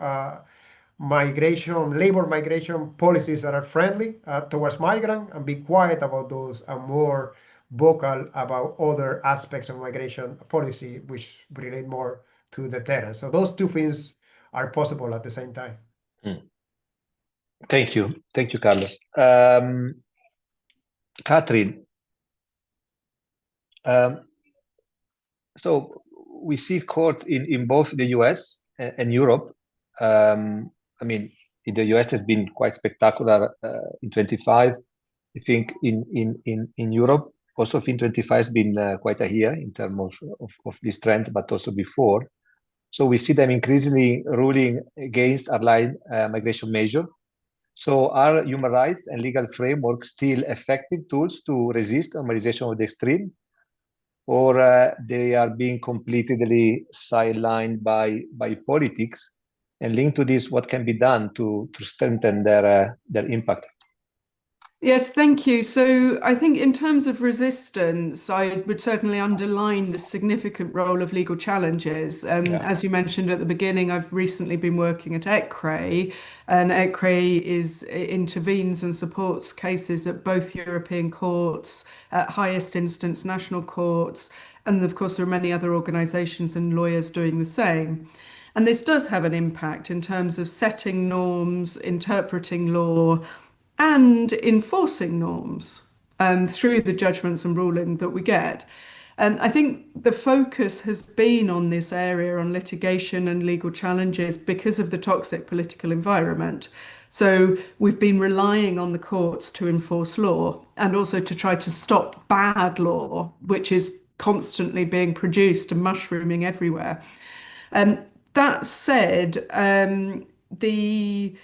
labor migration policies that are friendly towards migrants, and be quiet about those and more vocal about other aspects of migration policy, which relate more to deterrence. So those two things are possible at the same time. Thank you, Carlos. Catherine, so we see court in both the US and Europe. I mean, in the US has been quite spectacular in 25. I think in Europe, also in 25 has been quite a year in terms of these trends, but also before. So we see them increasingly ruling against airline migration measure. So are human rights and legal frameworks still effective tools to resist normalization of the extreme, or they are being completely sidelined by politics? And linked to this, what can be done to strengthen their impact? Yes, thank you. So I think in terms of resistance, I would certainly underline the significant role of legal challenges. As you mentioned at the beginning, I've recently been working at ECRE, and ECRE intervenes and supports cases at both European courts, at highest instance national courts, and of course there are many other organisations and lawyers doing the same. And this does have an impact in terms of setting norms, interpreting law, and enforcing norms through the judgments and ruling that we get. And I think the focus has been on this area, on litigation and legal challenges, because of the toxic political environment. So we've been relying on the courts to enforce law, and also to try to stop bad law, which is constantly being produced and mushrooming everywhere. That said, the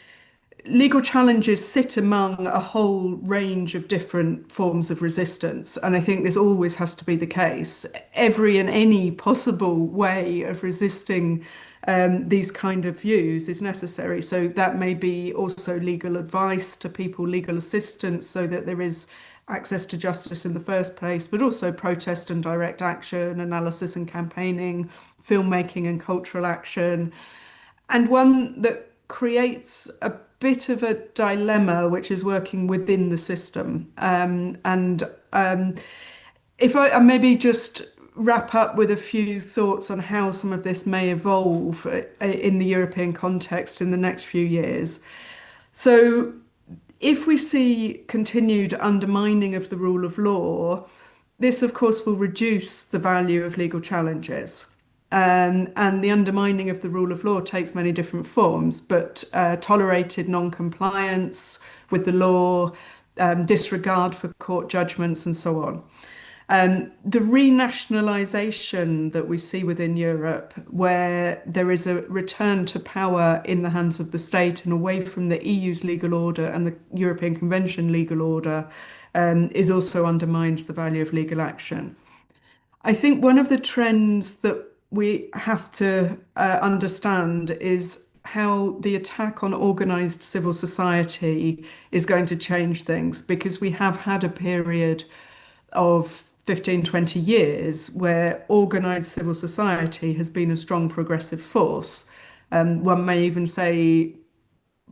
legal challenges sit among a whole range of different forms of resistance, and I think this always has to be the case. Every and any possible way of resisting these kind of views is necessary. So that may be also legal advice to people, legal assistance, so that there is access to justice in the first place, but also protest and direct action, analysis and campaigning, filmmaking and cultural action. And one that creates a bit of a dilemma, which is working within the system. If I maybe just wrap up with a few thoughts on how some of this may evolve in the European context in the next few years. So if we see continued undermining of the rule of law, this of course will reduce the value of legal challenges. And the undermining of the rule of law takes many different forms, but tolerated non-compliance with the law, disregard for court judgments and so on. The renationalisation that we see within Europe, where there is a return to power in the hands of the state and away from the EU's legal order and the European Convention legal order, is also undermines the value of legal action. I think one of the trends that we have to understand is how the attack on organised civil society is going to change things, because we have had a period of 15, 20 years where organised civil society has been a strong progressive force. One may even say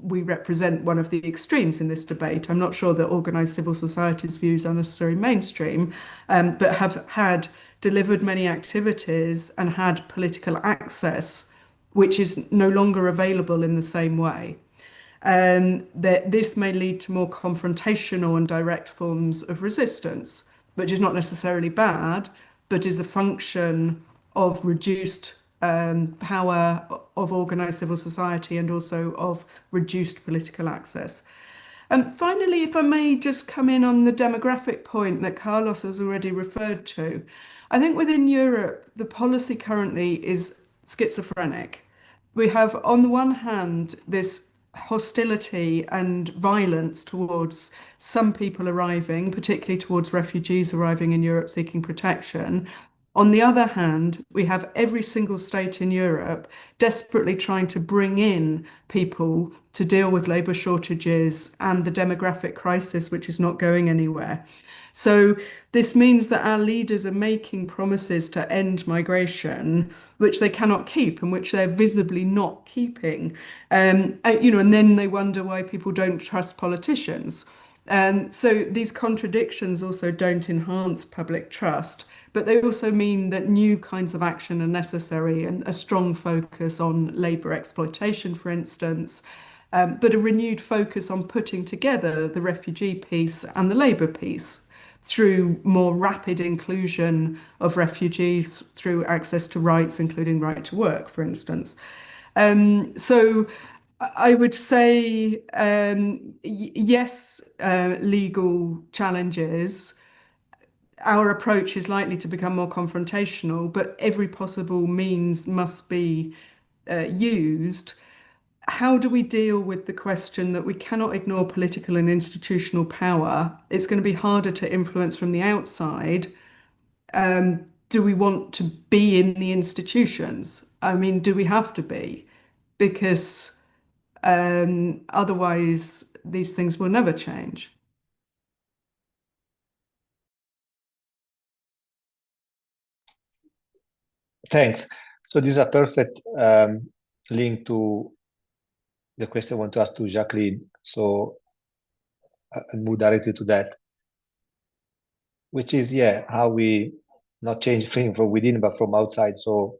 we represent one of the extremes in this debate. I'm not sure that organised civil society's views are necessarily mainstream, but have delivered many activities and had political access, which is no longer available in the same way. That this may lead to more confrontational and direct forms of resistance, which is not necessarily bad, but is a function of reduced power of organised civil society and also of reduced political access. And finally, if I may just come in on the demographic point that Carlos has already referred to, I think within Europe, the policy currently is schizophrenic. We have, on the one hand, this hostility and violence towards some people arriving, particularly towards refugees arriving in Europe seeking protection. On the other hand, we have every single state in Europe desperately trying to bring in people to deal with labour shortages and the demographic crisis, which is not going anywhere. So this means that our leaders are making promises to end migration, which they cannot keep and which they're visibly not keeping. And then they wonder why people don't trust politicians. So these contradictions also don't enhance public trust, but they also mean that new kinds of action are necessary, and a strong focus on labour exploitation, for instance, but a renewed focus on putting together the refugee piece and the labour piece through more rapid inclusion of refugees through access to rights, including right to work, for instance. So I would say, yes, legal challenges. Our approach is likely to become more confrontational, but every possible means must be used. How do we deal with the question that we cannot ignore political and institutional power? It's going to be harder to influence from the outside. Do we want to be in the institutions? I mean, do we have to be? Because otherwise, these things will never change. Thanks. So this is a perfect link to the question I want to ask to Jacqueline. So I'll move directly to that, which is, how we not change things from within, but from outside. So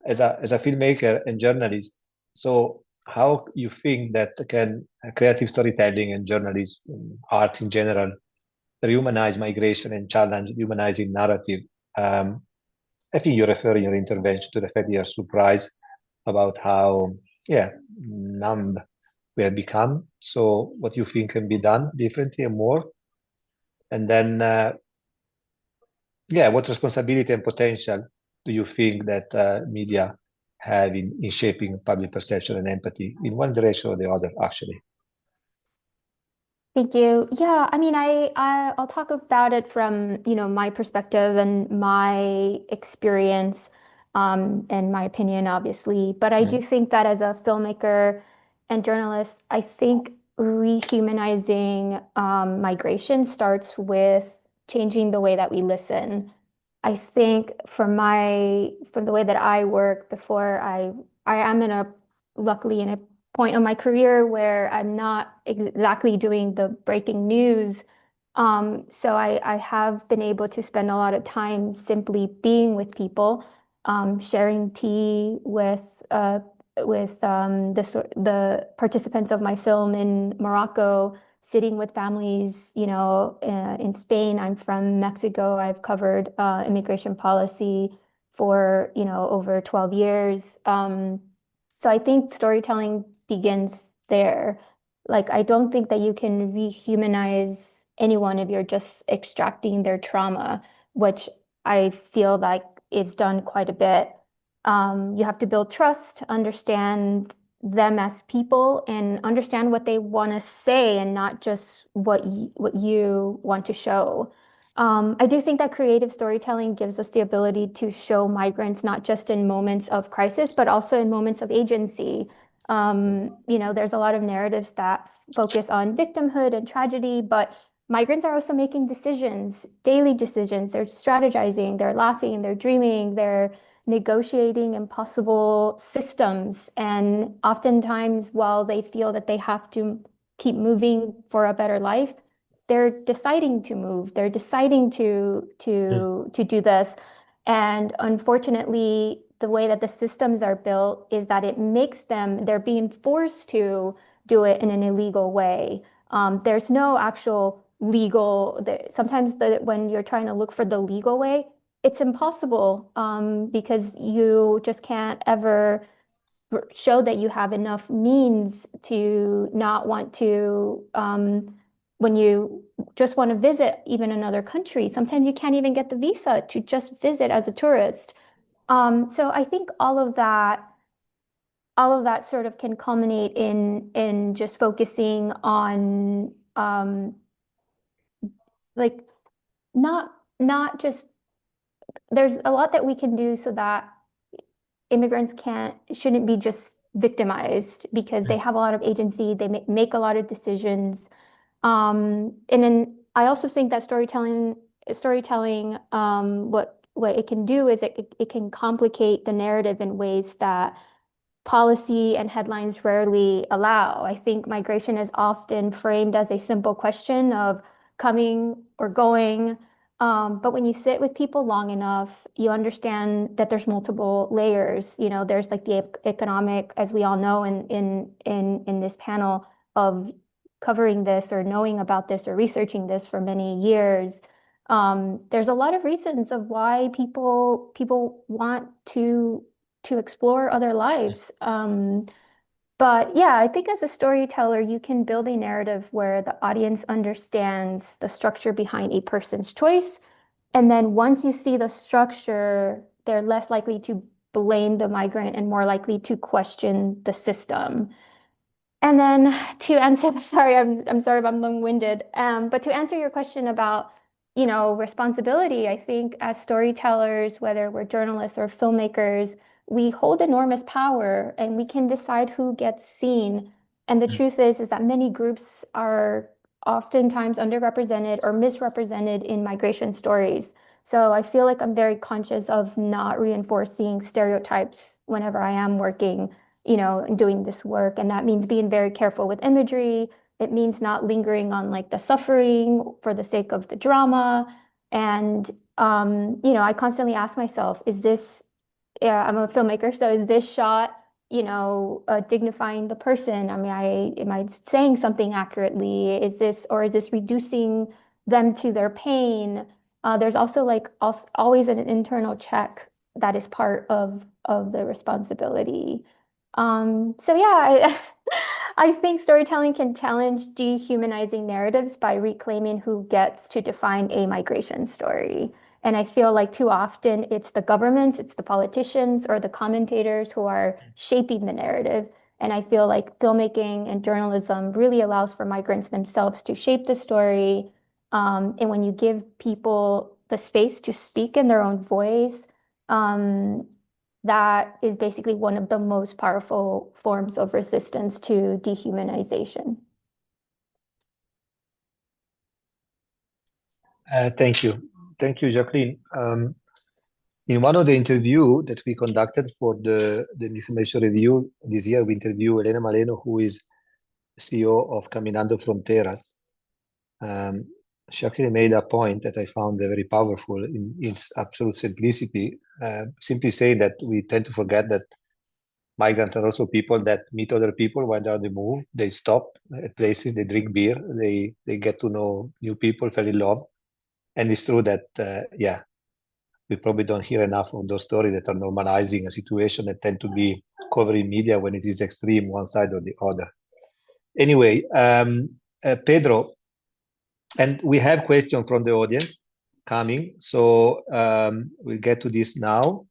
as a filmmaker and journalist, so how you think that can creative storytelling and journalism, art in general, rehumanize migration and challenge humanizing narrative? I think you refer in your intervention to the fact that you're surprised about how, numb we have become. So what you think can be done differently and more? And then, what responsibility and potential do you think that media have in shaping public perception and empathy in one direction or the other, actually? Thank you. Yeah, I mean, I'll talk about it from, my perspective and my experience, and my opinion, obviously. But I do think that as a filmmaker and journalist, I think rehumanizing migration starts with changing the way that we listen. I think from the way that I work before, I am luckily in a point of my career where I'm not exactly doing the breaking news. So I have been able to spend a lot of time simply being with people, sharing tea with the participants of my film in Morocco, sitting with families, in Spain. I'm from Mexico. I've covered immigration policy for, over 12 years. So I think storytelling begins there. Like, I don't think that you can rehumanize anyone if you're just extracting their trauma, which I feel like is done quite a bit. You have to build trust, understand them as people, and understand what they want to say and not just what you want to show. I do think that creative storytelling gives us the ability to show migrants not just in moments of crisis, but also in moments of agency. There's a lot of narratives that focus on victimhood and tragedy, but migrants are also making decisions, daily decisions. They're strategizing, they're laughing, they're dreaming, they're negotiating impossible systems. And oftentimes, while they feel that they have to keep moving for a better life, they're deciding to move. They're deciding to do this. And unfortunately, the way that the systems are built is that it makes they're being forced to do it in an illegal way. There's no actual legal, sometimes when you're trying to look for the legal way, it's impossible because you just can't ever show that you have enough means to not want to, when you just want to visit even another country, sometimes you can't even get the visa to just visit as a tourist. So I think all of that sort of can culminate in just focusing on like not just, there's a lot that we can do so that immigrants shouldn't be just victimized because they have a lot of agency, they make a lot of decisions. And then I also think that storytelling, what it can do is it can complicate the narrative in ways that policy and headlines rarely allow. I think migration is often framed as a simple question of coming or going. But when you sit with people long enough, you understand that there's multiple layers. There's like the economic, as we all know in this panel, of covering this or knowing about this or researching this for many years. There's a lot of reasons of why people want to explore other lives. But yeah, I think as a storyteller, you can build a narrative where the audience understands the structure behind a person's choice. And then once you see the structure, they're less likely to blame the migrant and more likely to question the system. And then to answer, sorry, I'm sorry if I'm long-winded, but to answer your question about, responsibility, I think as storytellers, whether we're journalists or filmmakers, we hold enormous power and we can decide who gets seen. And the truth is that many groups are oftentimes underrepresented or misrepresented in migration stories. So I feel like I'm very conscious of not reinforcing stereotypes whenever I am working, doing this work. And that means being very careful with imagery. It means not lingering on like the suffering for the sake of the drama. And, I constantly ask myself, I'm a filmmaker, so is this shot, dignifying the person? I mean, am I saying something accurately? Is this reducing them to their pain? There's also always an internal check that is part of the responsibility. So yeah, I think storytelling can challenge dehumanizing narratives by reclaiming who gets to define a migration story. And I feel like too often it's the governments, it's the politicians or the commentators who are shaping the narrative. And I feel like filmmaking and journalism really allows for migrants themselves to shape the story. And when you give people the space to speak in their own voice, that is basically one of the most powerful forms of resistance to dehumanization. Thank you. Thank you, Jacqueline. In one of the interviews that we conducted for the Information Review this year, we interviewed Elena Maleno, who is CEO of Caminando Fronteras. She actually made a point that I found very powerful in its absolute simplicity. Simply say that we tend to forget that migrants are also people that meet other people when they're on the move. They stop at places, they drink beer, they get to know new people, fall in love. And it's true that, we probably don't hear enough of those stories that are normalizing a situation that tend to be covered in media when it is extreme, one side or the other. Anyway, Pedro, And we have questions from the audience coming, so we'll get to this now.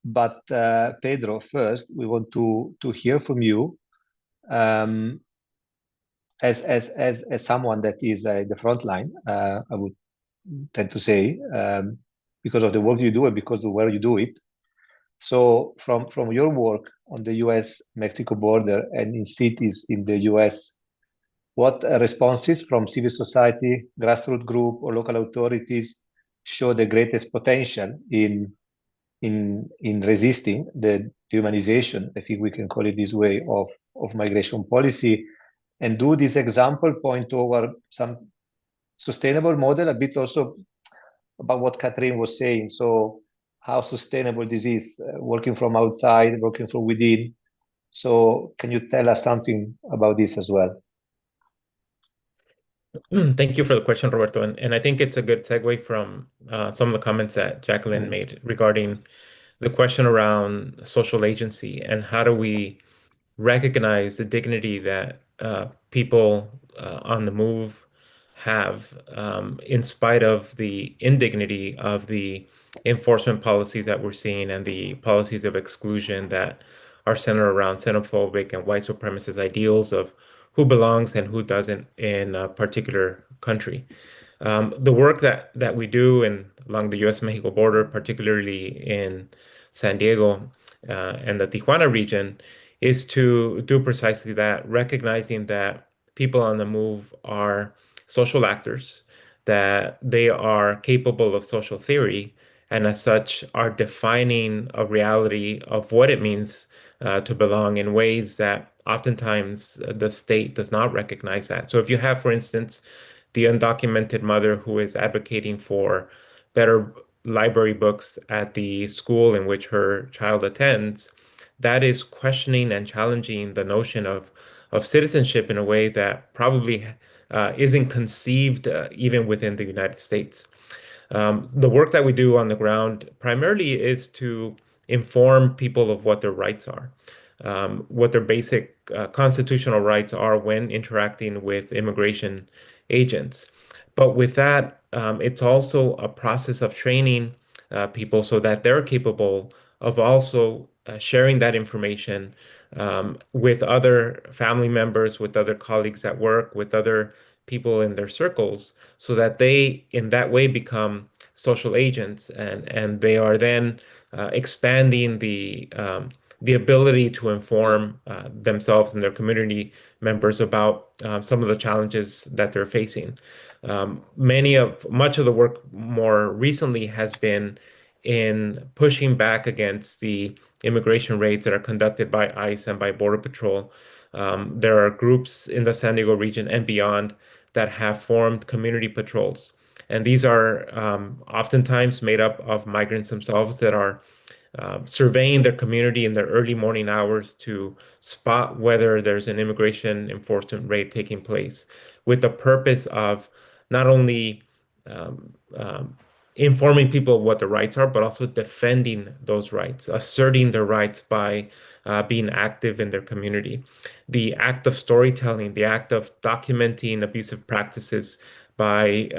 But Pedro, first, we want to hear from you as someone that is the front line. I would tend to say because of the work you do and because of where you do it. So from your work on the US-Mexico border and in cities in the US, what responses from civil society, grassroots group, or local authorities show the greatest potential in resisting the dehumanization, I think we can call it this way, of migration policy? And do this example point toward some sustainable model, a bit also about what Catherine was saying? So how sustainable this is, working from outside, working from within. So can you tell us something about this as well? Thank you for the question, Roberto. And I think it's a good segue from some of the comments that Jacqueline made regarding the question around social agency and how do we recognize the dignity that people on the move have in spite of the indignity of the enforcement policies that we're seeing and the policies of exclusion that are centered around xenophobic and white supremacist ideals of who belongs and who doesn't in a particular country. The work that we do along the U.S.-Mexico border, particularly in San Diego and the Tijuana region, is to do precisely that, recognizing that people on the move are social actors, that they are capable of social theory, and as such are defining a reality of what it means to belong in ways that oftentimes the state does not recognize that. So if you have, for instance, the undocumented mother who is advocating for better library books at the school in which her child attends, that is questioning and challenging the notion of citizenship in a way that probably isn't conceived even within the United States. The work that we do on the ground primarily is to inform people of what their rights are, what their basic constitutional rights are when interacting with immigration agents. But with that, it's also a process of training people so that they're capable of also sharing that information with other family members, with other colleagues at work, with other people in their circles, so that they, in that way, become social agents, and they are then expanding the ability to inform themselves and their community members about some of the challenges that they're facing. Much of the work more recently has been in pushing back against the immigration raids that are conducted by ICE and by Border Patrol. There are groups in the San Diego region and beyond that have formed community patrols. And these are oftentimes made up of migrants themselves that are surveying their community in their early morning hours to spot whether there's an immigration enforcement raid taking place, with the purpose of not only um, um, informing people of what their rights are, but also defending those rights, asserting their rights by being active in their community. The act of storytelling, the act of documenting abusive practices by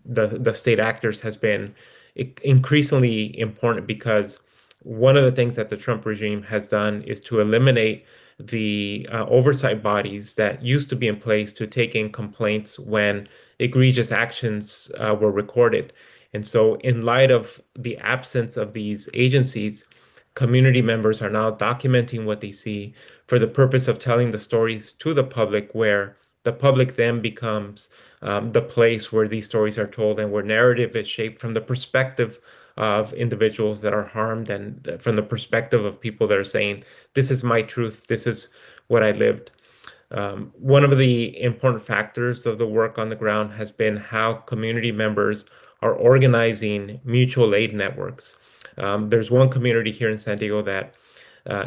the state actors has been increasingly important, because one of the things that the Trump regime has done is to eliminate the oversight bodies that used to be in place to take in complaints when egregious actions were recorded. And so, in light of the absence of these agencies, community members are now documenting what they see for the purpose of telling the stories to the public, where the public then becomes the place where these stories are told and where narrative is shaped from the perspective of individuals that are harmed and from the perspective of people that are saying, this is my truth, this is what I lived. One of the important factors of the work on the ground has been how community members are organizing mutual aid networks. There's one community here in San Diego that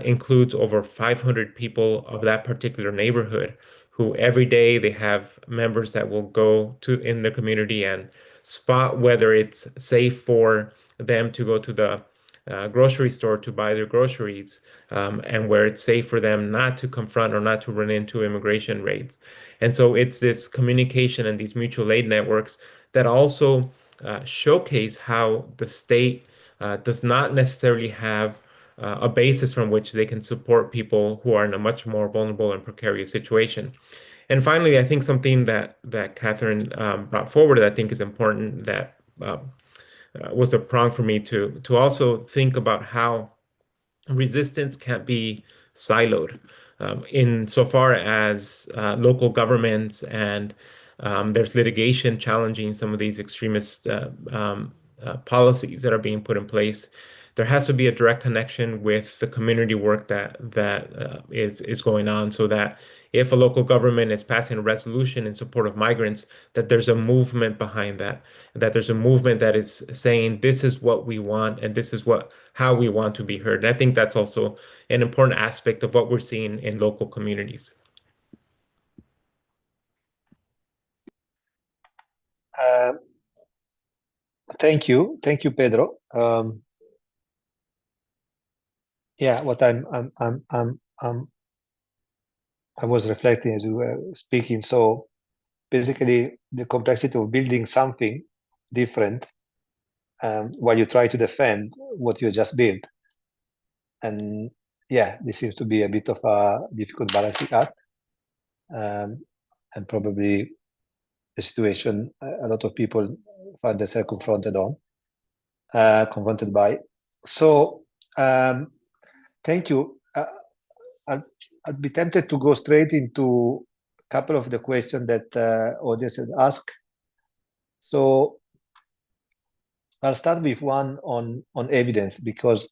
includes over 500 people of that particular neighborhood, who every day they have members that will go to in the community and spot whether it's safe for them to go to grocery store to buy their groceries, and where it's safe for them not to confront or not to run into immigration raids. And so it's this communication and these mutual aid networks that also showcase how the state does not necessarily have a basis from which they can support people who are in a much more vulnerable and precarious situation. And finally, I think something that Catherine brought forward that I think is important, that was a prong for me to also think about how resistance can't be siloed, insofar as local governments and there's litigation challenging some of these extremist policies that are being put in place. There has to be a direct connection with the community work that is going on, so that if a local government is passing a resolution in support of migrants, that there's a movement behind that, that there's a movement that is saying this is what we want and this is how we want to be heard. And I think that's also an important aspect of what we're seeing in local communities. Thank you, Pedro. Yeah, what I was reflecting as we were speaking. So basically, the complexity of building something different while you try to defend what you just built. And yeah, this seems to be a bit of a difficult balancing act, and probably the situation a lot of people find themselves confronted by. So thank you. I'd be tempted to go straight into a couple of the questions that audience has asked. So I'll start with one on evidence, because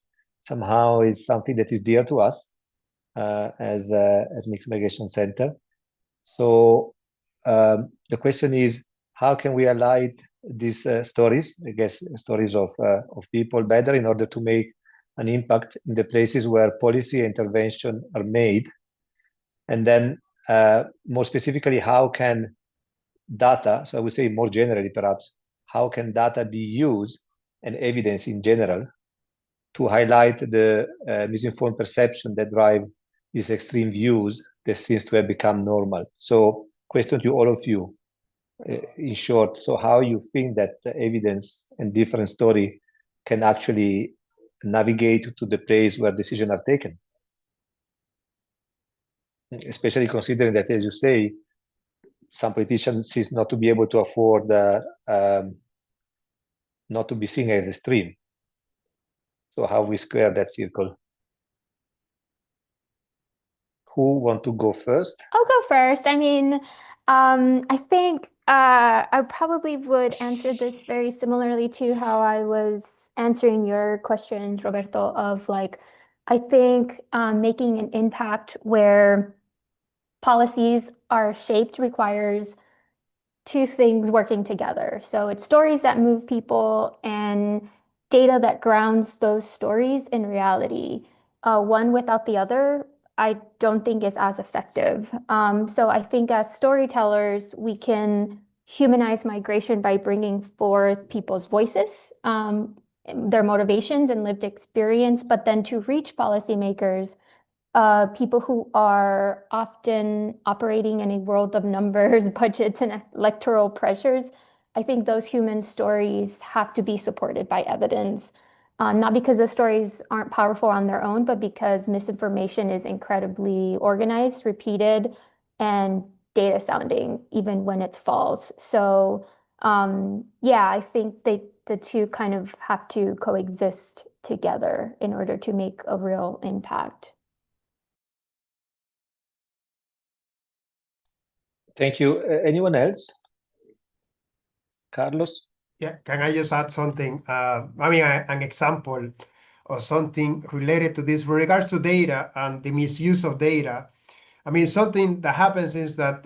somehow it's something that is dear to us as Mixed Migration Center. So the question is, how can we align these stories, I guess, stories of people better in order to make an impact in the places where policy intervention are made? And then more specifically, how can data, so I would say more generally perhaps, how can data be used and evidence in general to highlight the misinformed perception that drive these extreme views that seems to have become normal? So question to all of you, in short, so how you think that the evidence and different story can actually navigate to the place where decisions are taken? Especially considering that, as you say, some politicians seem not to be able to afford not to be seen as extreme. So how we square that circle? Who want to go first? I'll go first. I mean, I think I probably would answer this very similarly to how I was answering your questions, Roberto, of like, I think making an impact where policies are shaped requires two things working together. So it's stories that move people and data that grounds those stories in reality. One without the other, I don't think is as effective. So I think as storytellers, we can humanize migration by bringing forth people's voices, their motivations and lived experience, but then to reach policymakers, people who are often operating in a world of numbers, budgets, and electoral pressures. I think those human stories have to be supported by evidence, not because the stories aren't powerful on their own, but because misinformation is incredibly organized, repeated, and data sounding, even when it's false. So yeah, I think the two kind of have to coexist together in order to make a real impact. Thank you. Anyone else? Carlos? Yeah, can I just add something? I mean, an example of something related to this with regards to data and the misuse of data. I mean, something that happens is that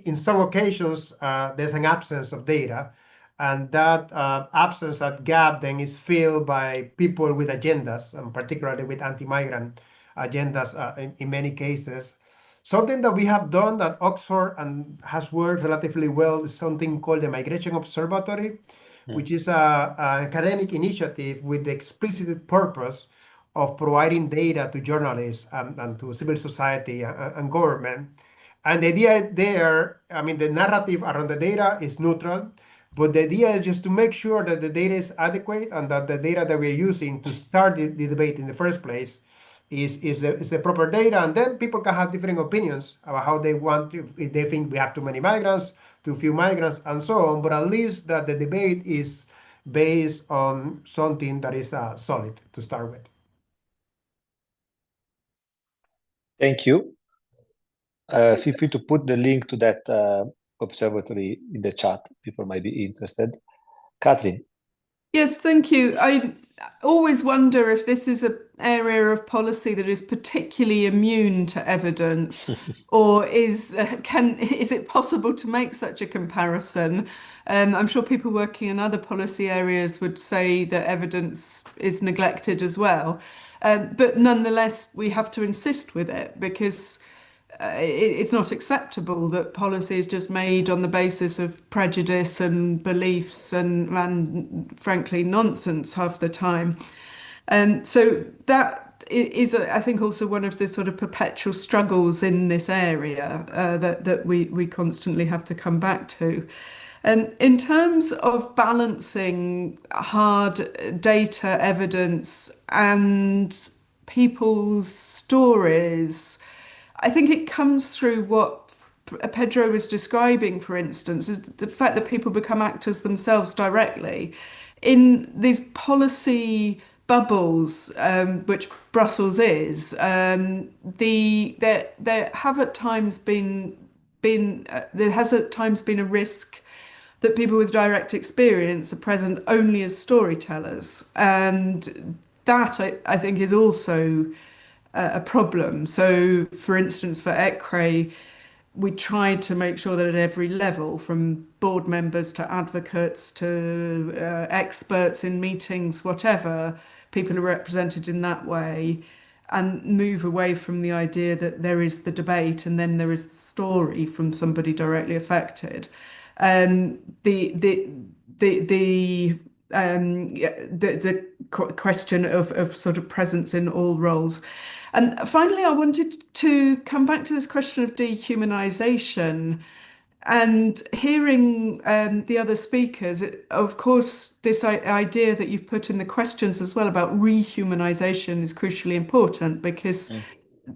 in some occasions, there's an absence of data, and that absence, that gap then is filled by people with agendas, and particularly with anti-migrant agendas in many cases. Something that we have done at Oxford and has worked relatively well is something called the Migration Observatory, which is an academic initiative with the explicit purpose of providing data to journalists and to civil society and government. And the idea there, I mean, the narrative around the data is neutral, but the idea is just to make sure that the data is adequate and that the data that we're using to start the debate in the first place is the proper data. And then people can have different opinions about how they want to, if they think we have too many migrants, too few migrants, and so on. But at least that the debate is based on something that is solid to start with. Thank you. Feel free to put the link to that observatory in the chat. People might be interested. Catherine. Yes, thank you. I always wonder if this is an area of policy that is particularly immune to evidence, or is it possible to make such a comparison? I'm sure people working in other policy areas would say that evidence is neglected as well. But nonetheless, we have to insist with it because it's not acceptable that policy is just made on the basis of prejudice and beliefs and frankly, nonsense half the time. And so that is, I think, also one of the sort of perpetual struggles in this area that we constantly have to come back to. And in terms of balancing hard data evidence and people's stories, I think it comes through what Pedro was describing, for instance, is the fact that people become actors themselves directly. In these policy bubbles, which Brussels is, there has at times been a risk that people with direct experience are present only as storytellers, and that I think is also a problem. So, for instance, for ECRE, we tried to make sure that at every level, from board members to advocates to experts in meetings, whatever, people are represented in that way, and move away from the idea that there is the debate and then there is the story from somebody directly affected. The question of sort of presence in all roles. And finally, I wanted to come back to this question of dehumanization and hearing the other speakers. Of course, this idea that you've put in the questions as well about rehumanization is crucially important because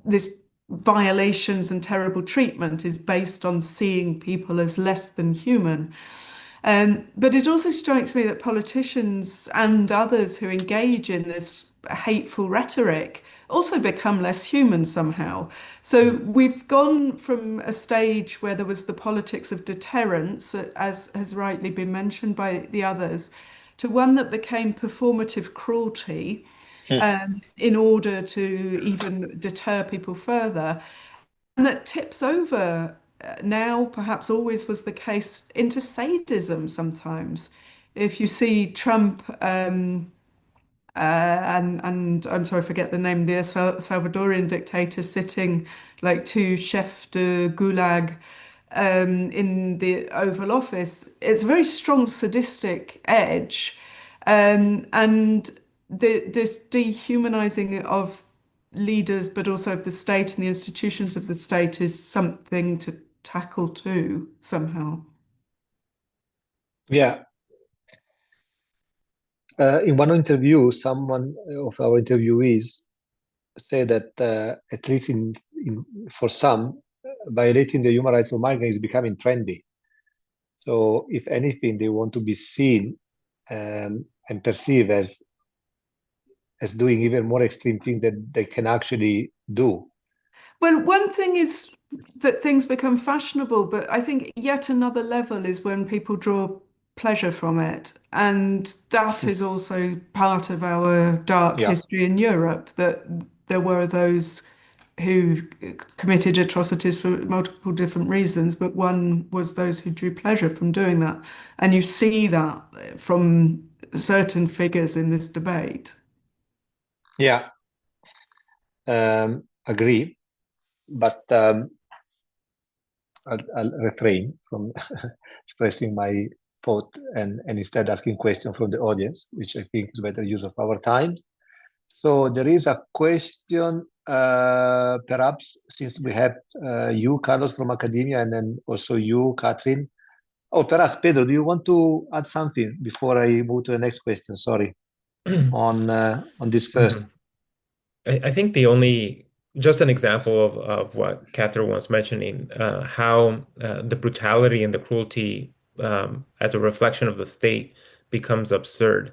this violations and terrible treatment is based on seeing people as less than human. But it also strikes me that politicians and others who engage in this hateful rhetoric also become less human somehow. So we've gone from a stage where there was the politics of deterrence, as has rightly been mentioned by the others, to one that became performative cruelty in order to even deter people further. And that tips over now, perhaps always was the case, into sadism sometimes. If you see Trump and I'm sorry, I forget the name, the Salvadorian dictator sitting like two chefs de gulag in the Oval Office, it's a very strong sadistic edge. And this dehumanizing of leaders, but also of the state and the institutions of the state is something to tackle too, somehow. Yeah. In one interview, someone of our interviewees said that at least for some, violating the human rights of migrants is becoming trendy. So if anything, they want to be seen and perceived as doing even more extreme things that they can actually do. Well, one thing is that things become fashionable, but I think yet another level is when people draw pleasure from it. And that is also part of our dark history in Europe, that there were those who committed atrocities for multiple different reasons, but one was those who drew pleasure from doing that. And you see that from certain figures in this debate. Yeah, agree, but I'll refrain from expressing my thought and instead asking questions from the audience, which I think is better use of our time. So there is a question, perhaps since we have you, Carlos, from academia, and then also you, Catherine. Oh, perhaps Pedro, do you want to add something before I move to the next question? Sorry, on this first. I think just an example of what Catherine was mentioning, how the brutality and the cruelty as a reflection of the state becomes absurd.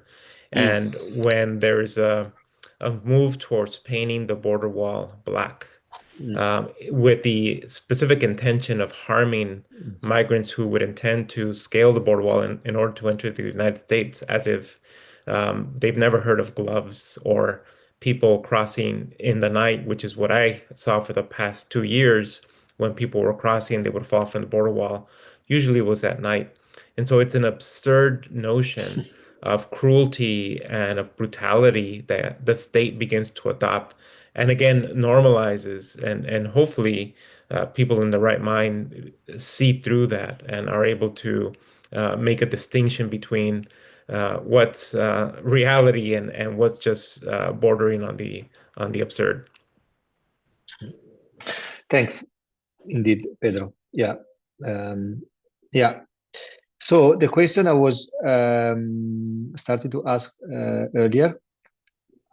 And when there is a move towards painting the border wall black, with the specific intention of harming migrants who would intend to scale the border wall in order to enter the United States, as if they've never heard of gloves or people crossing in the night, which is what I saw for the past 2 years. When people were crossing, they would fall from the border wall. Usually it was at night. And so it's an absurd notion of cruelty and of brutality that the state begins to adopt, and again normalizes, and hopefully people in the right mind see through that and are able to make a distinction between what's reality and what's just bordering on the absurd. Thanks, indeed, Pedro. Yeah, yeah. So the question I was started to ask earlier,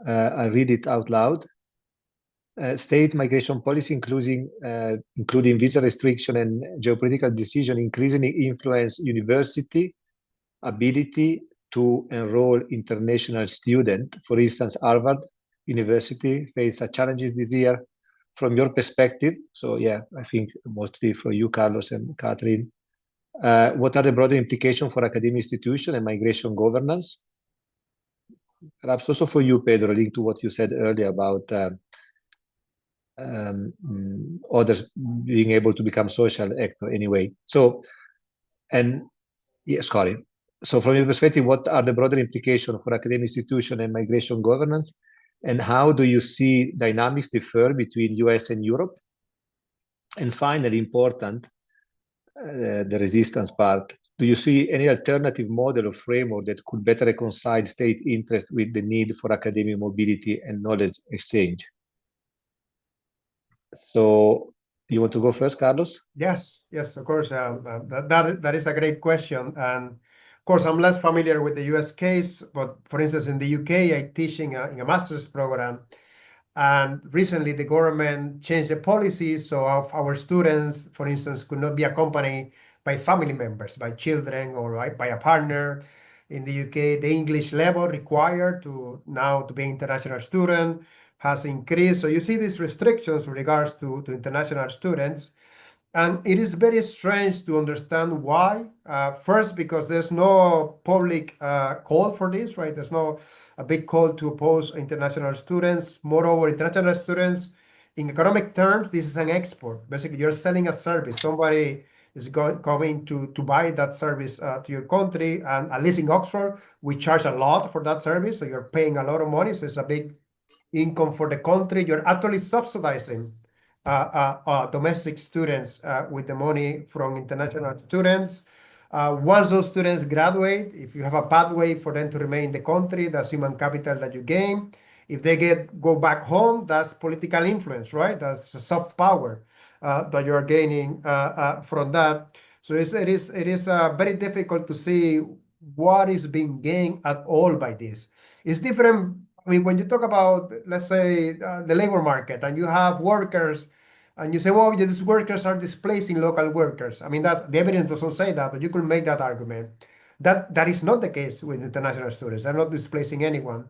I read it out loud. State migration policy, including visa restriction and geopolitical decision, increasingly influence university ability to enroll international students. For instance, Harvard University faced challenges this year. From your perspective, so yeah, I think mostly for you, Carlos and Catherine, what are the broader implications for academic institution and migration governance? Perhaps also for you, Pedro, linked to what you said earlier about others being able to become social actor anyway. So, and yes, sorry. So from your perspective, what are the broader implications for academic institution and migration governance? And how do you see dynamics differ between US and Europe? And finally, important, the resistance part. Do you see any alternative model or framework that could better reconcile state interest with the need for academic mobility and knowledge exchange? So you want to go first, Carlos? Yes, of course. That is a great question. And of course, I'm less familiar with the US case, but for instance, in the UK, I'm teaching in a master's program. And recently, the government changed the policy so our students, for instance, could not be accompanied by family members, by children, or by a partner. In the UK, the English level required to be an international student has increased. So you see these restrictions with regards to international students. And it is very strange to understand why. First, because there's no public call for this, right? There's no a big call to oppose international students. Moreover, international students, in economic terms, this is an export. Basically, you're selling a service. Somebody is coming to buy that service to your country. And at least in Oxford, we charge a lot for that service. So you're paying a lot of money. So it's a big income for the country. You're actually subsidizing domestic students with the money from international students. Once those students graduate, if you have a pathway for them to remain in the country, that's human capital that you gain. If they go back home, that's political influence, right? That's a soft power that you're gaining from that. So it is very difficult to see what is being gained at all by this. It's different. I mean, when you talk about, let's say, the labor market, and you have workers, and you say, well, these workers are displacing local workers. I mean, that's the evidence doesn't say that, but you could make that argument. That is not the case with international students. They're not displacing anyone.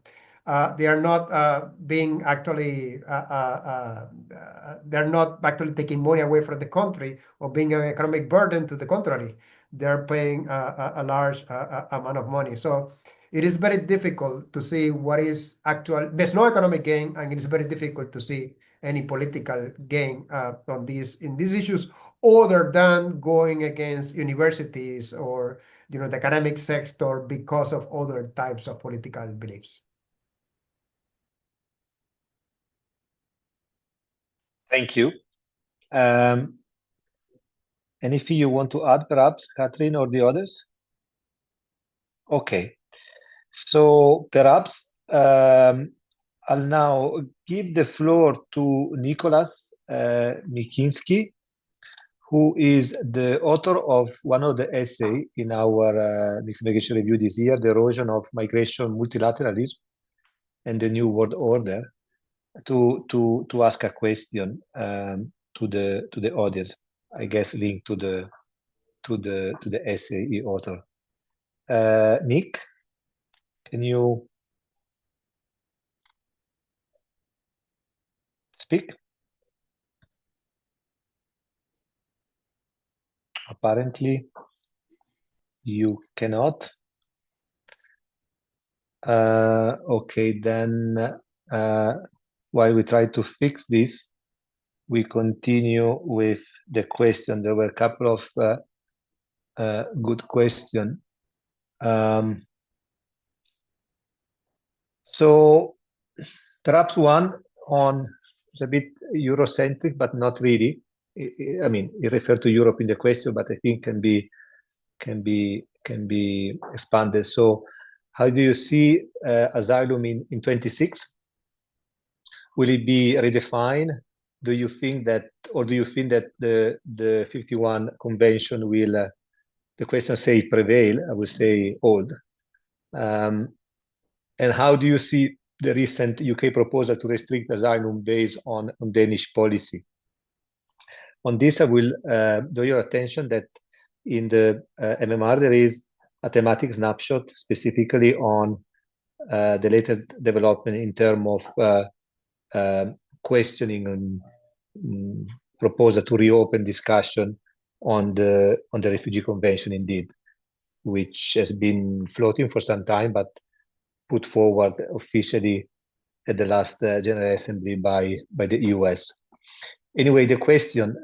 They are not being actually. They're not actually taking money away from the country or being an economic burden. To the contrary, they're paying a large amount of money. So it is very difficult to see what is actual. There's no economic gain, and it is very difficult to see any political gain in these issues, other than going against universities or the academic sector because of other types of political beliefs. Thank you. Anything you want to add, perhaps, Catherine or the others? Okay, so perhaps I'll now give the floor to Nicholas Mikinski, who is the author of one of the essays in our Mixed Migration Review this year, The Erosion of Migration, Multilateralism, and the New World Order, to ask a question to the audience. I guess linked to the essay he authored. Nick, can you speak? Apparently, you cannot. Okay, then while we try to fix this, we continue with the question. There were a couple of good questions. So perhaps one on it's a bit Eurocentric, but not really. I mean, it referred to Europe in the question, but I think can be expanded. So, how do you see asylum in 26? Will it be redefined? Do you think that, or do you think that the 51 convention will? The question say prevail. I would say hold. And how do you see the recent UK proposal to restrict asylum based on Danish policy? On this, I will draw your attention that in the MMR there is a thematic snapshot specifically on the latest development in terms of questioning and proposal to reopen discussion on the refugee convention, indeed, which has been floating for some time, but put forward officially at the last General Assembly by the US. Anyway, the question,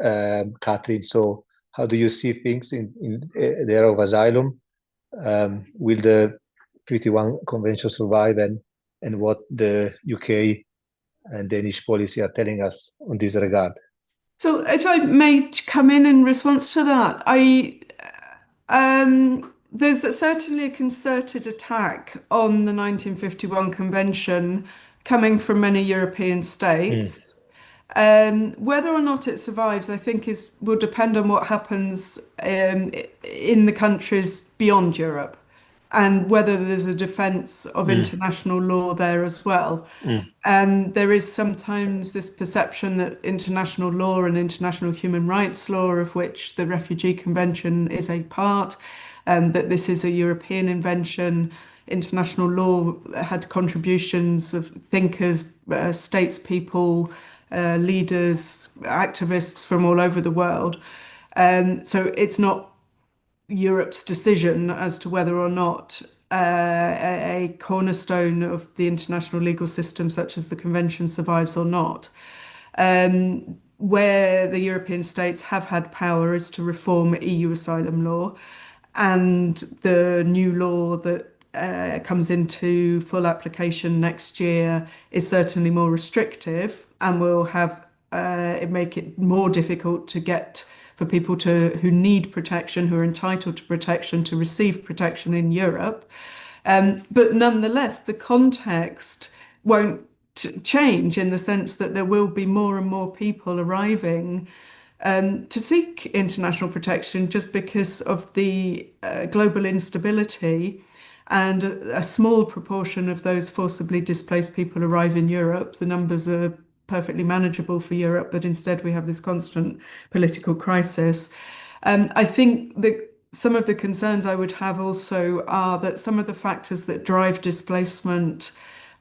Catherine, so how do you see things in the area of asylum? Will the 51 Convention survive, and what the UK and Danish policy are telling us on this regard? So if I may come in response to that, there's certainly a concerted attack on the 1951 Convention coming from many European states. Whether or not it survives, I think, will depend on what happens in the countries beyond Europe, and whether there's a defense of international law there as well. There is sometimes this perception that international law and international human rights law, of which the Refugee Convention is a part, that this is a European invention. International law had contributions of thinkers, statespeople, leaders, activists from all over the world. So it's not Europe's decision as to whether or not a cornerstone of the international legal system, such as the Convention, survives or not. Where the European states have had power is to reform EU asylum law, and the new law that comes into full application next year is certainly more restrictive and will have make it more difficult to get for people who need protection, who are entitled to protection, to receive protection in Europe. But nonetheless, the context won't change in the sense that there will be more and more people arriving to seek international protection just because of the global instability, and a small proportion of those forcibly displaced people arrive in Europe. The numbers are perfectly manageable for Europe, but instead we have this constant political crisis. I think that some of the concerns I would have also are that some of the factors that drive displacement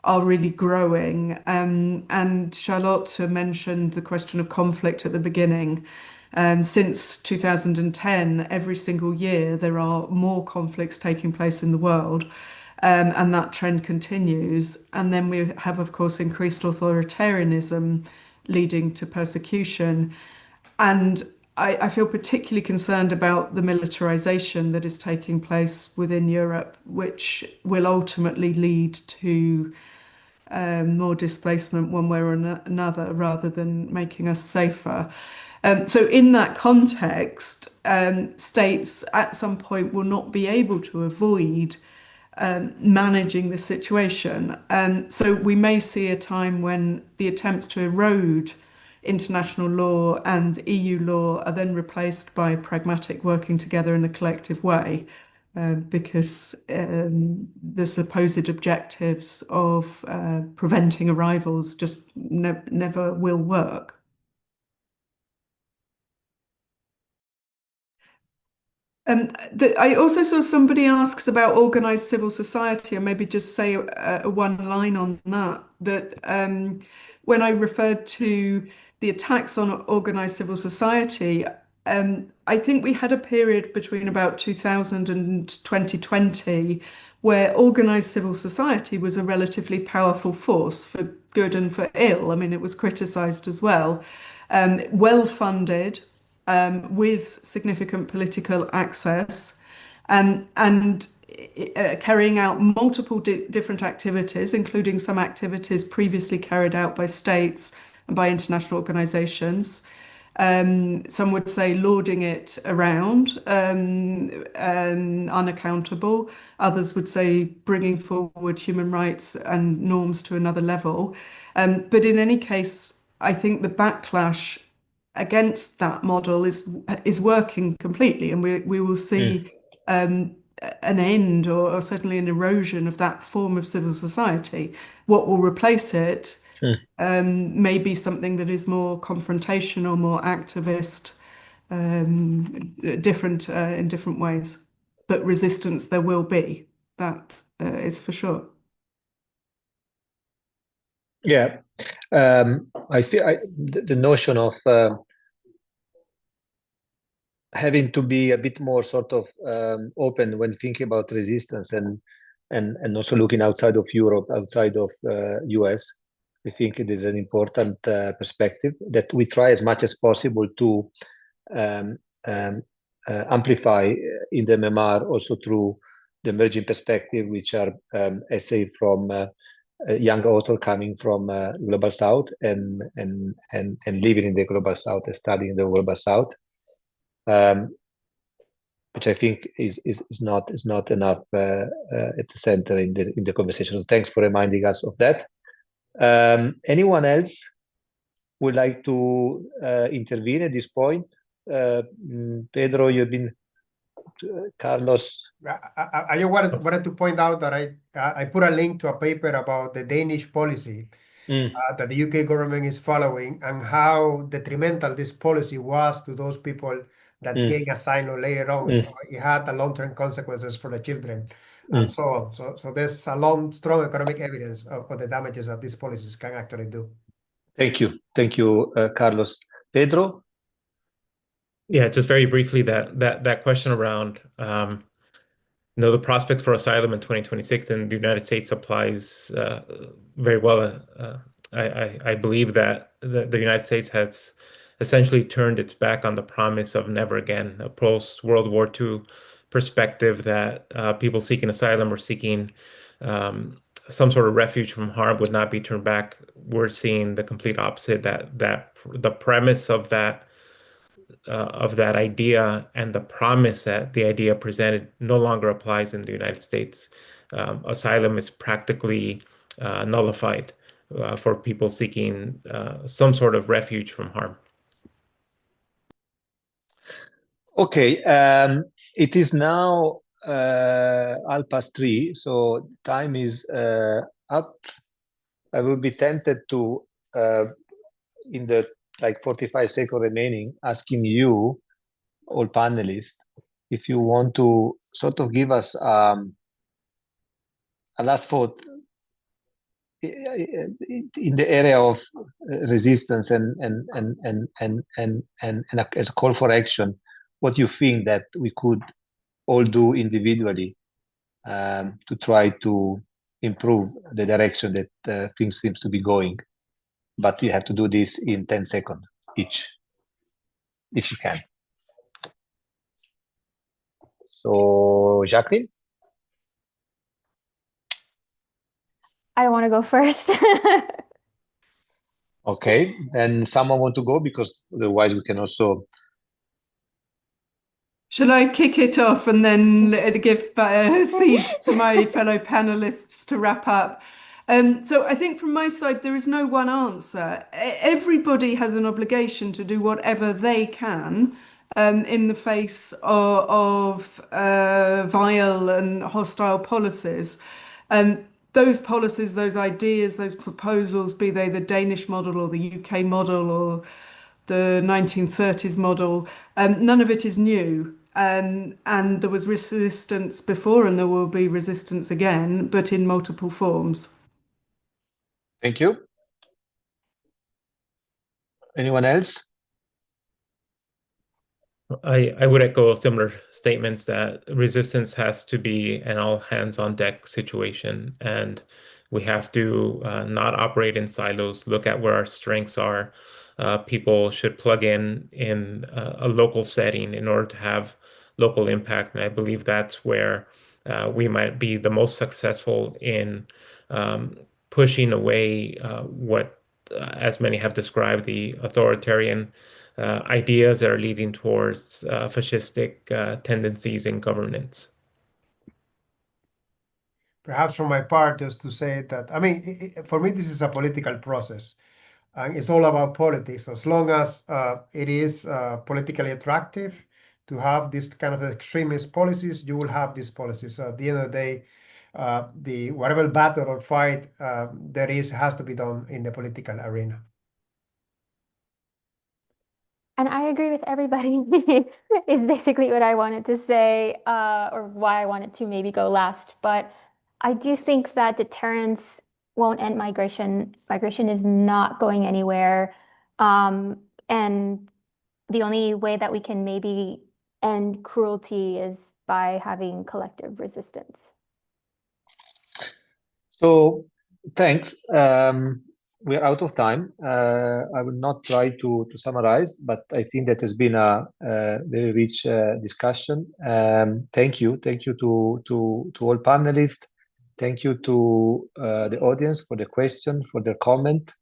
are really growing. And Charlotte mentioned the question of conflict at the beginning. Since 2010, every single year, there are more conflicts taking place in the world. And that trend continues. And then we have, of course, increased authoritarianism leading to persecution. And I feel particularly concerned about the militarization that is taking place within Europe, which will ultimately lead to more displacement one way or another, rather than making us safer. So in that context, states at some point will not be able to avoid managing the situation. So we may see a time when the attempts to erode international law and EU law are then replaced by pragmatic working together in a collective way, because the supposed objectives of preventing arrivals just never will work. I also saw somebody asks about organized civil society, and maybe just say one line on that, when I referred to the attacks on organized civil society, I think we had a period between about 2000 and 2020 where organized civil society was a relatively powerful force for good and for ill. I mean, it was criticized as well. Well-funded, with significant political access, and carrying out multiple different activities, including some activities previously carried out by states and by international organizations. Some would say lauding it around, unaccountable. Others would say bringing forward human rights and norms to another level. But in any case, I think the backlash against that model is working completely, and we will see an end, or certainly an erosion of that form of civil society. What will replace it may be something that is more confrontational, more activist, different in different ways. But resistance there will be, that is for sure. Yeah, I feel the notion of having to be a bit more sort of open when thinking about resistance, and also looking outside of Europe, outside of US. I think it is an important perspective that we try as much as possible to amplify in the MMR, also through the emerging perspective, which are essays from a young author coming from Global South and living in the Global South and studying the Global South. Which I think is not enough at the center in the conversation. So thanks for reminding us of that. Anyone else would like to intervene at this point? Pedro, you've been. Carlos. I wanted to point out that I put a link to a paper about the Danish policy that the UK government is following, and how detrimental this policy was to those people that gain asylum later on. So it had long-term consequences for the children and so on. So there's a strong economic evidence of the damages that these policies can actually do. Thank you, Carlos. Pedro? Yeah, just very briefly, that question around the prospects for asylum in 2026 in the United States applies very well. I believe that the United States has essentially turned its back on the promise of never again, a post-World War II perspective that people seeking asylum or seeking some sort of refuge from harm would not be turned back. We're seeing the complete opposite, that the premise of that idea and the promise that the idea presented no longer applies in the United States. Asylum is practically nullified for people seeking some sort of refuge from harm. Okay, it is now 3:30, so time is up. I will be tempted to, in the 45 seconds remaining, asking you, all panelists, if you want to sort of give us a last thought in the area of resistance and as a call for action, what you think that we could all do individually to try to improve the direction that things seem to be going. But you have to do this in 10 seconds each, if you can. So, Jacqueline? I don't want to go first. Okay, and someone want to go, because otherwise we can also. Shall I kick it off and then give a seat to my fellow panelists to wrap up? So I think from my side, there is no one answer. Everybody has an obligation to do whatever they can in the face of vile and hostile policies. Those policies, those ideas, those proposals, be they the Danish model or the UK model or the 1930s model, none of it is new. And there was resistance before and there will be resistance again, but in multiple forms. Thank you. Anyone else? I would echo similar statements that resistance has to be an all hands on deck situation, and we have to not operate in silos, look at where our strengths are. People should plug in a local setting in order to have local impact, and I believe that's where we might be the most successful in pushing away what, as many have described, the authoritarian ideas that are leading towards fascistic tendencies in governance. Perhaps from my part, just to say that, I mean, for me, this is a political process. And it's all about politics. As long as it is politically attractive to have this kind of extremist policies, you will have these policies. So at the end of the day, the whatever battle or fight there is has to be done in the political arena. And I agree with everybody is basically what I wanted to say, or why I wanted to maybe go last. But I do think that deterrence won't end migration. Migration is not going anywhere. And the only way that we can maybe end cruelty is by having collective resistance. So thanks. We're out of time. I will not try to summarize, but I think that has been a very rich discussion. Thank you to all panelists. Thank you to the audience for the question, for their comment.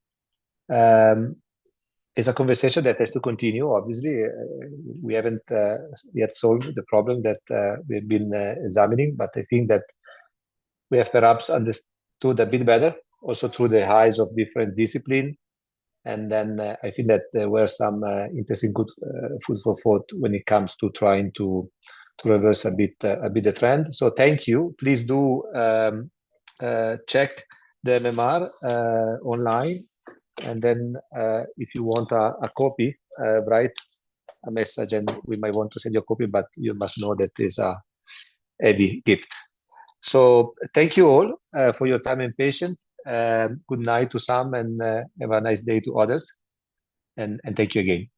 It's a conversation that has to continue. Obviously, we haven't yet solved the problem that we've been examining, but I think that we have perhaps understood a bit better, also through the eyes of different disciplines. And then I think that there were some interesting good food for thought when it comes to trying to reverse a bit the trend. So thank you. Please do check the MMR online, and then if you want a copy, write a message, and we might want to send you a copy. But you must know that it's a heavy gift. So thank you all for your time and patience. Good night to some, and have a nice day to others. And thank you again.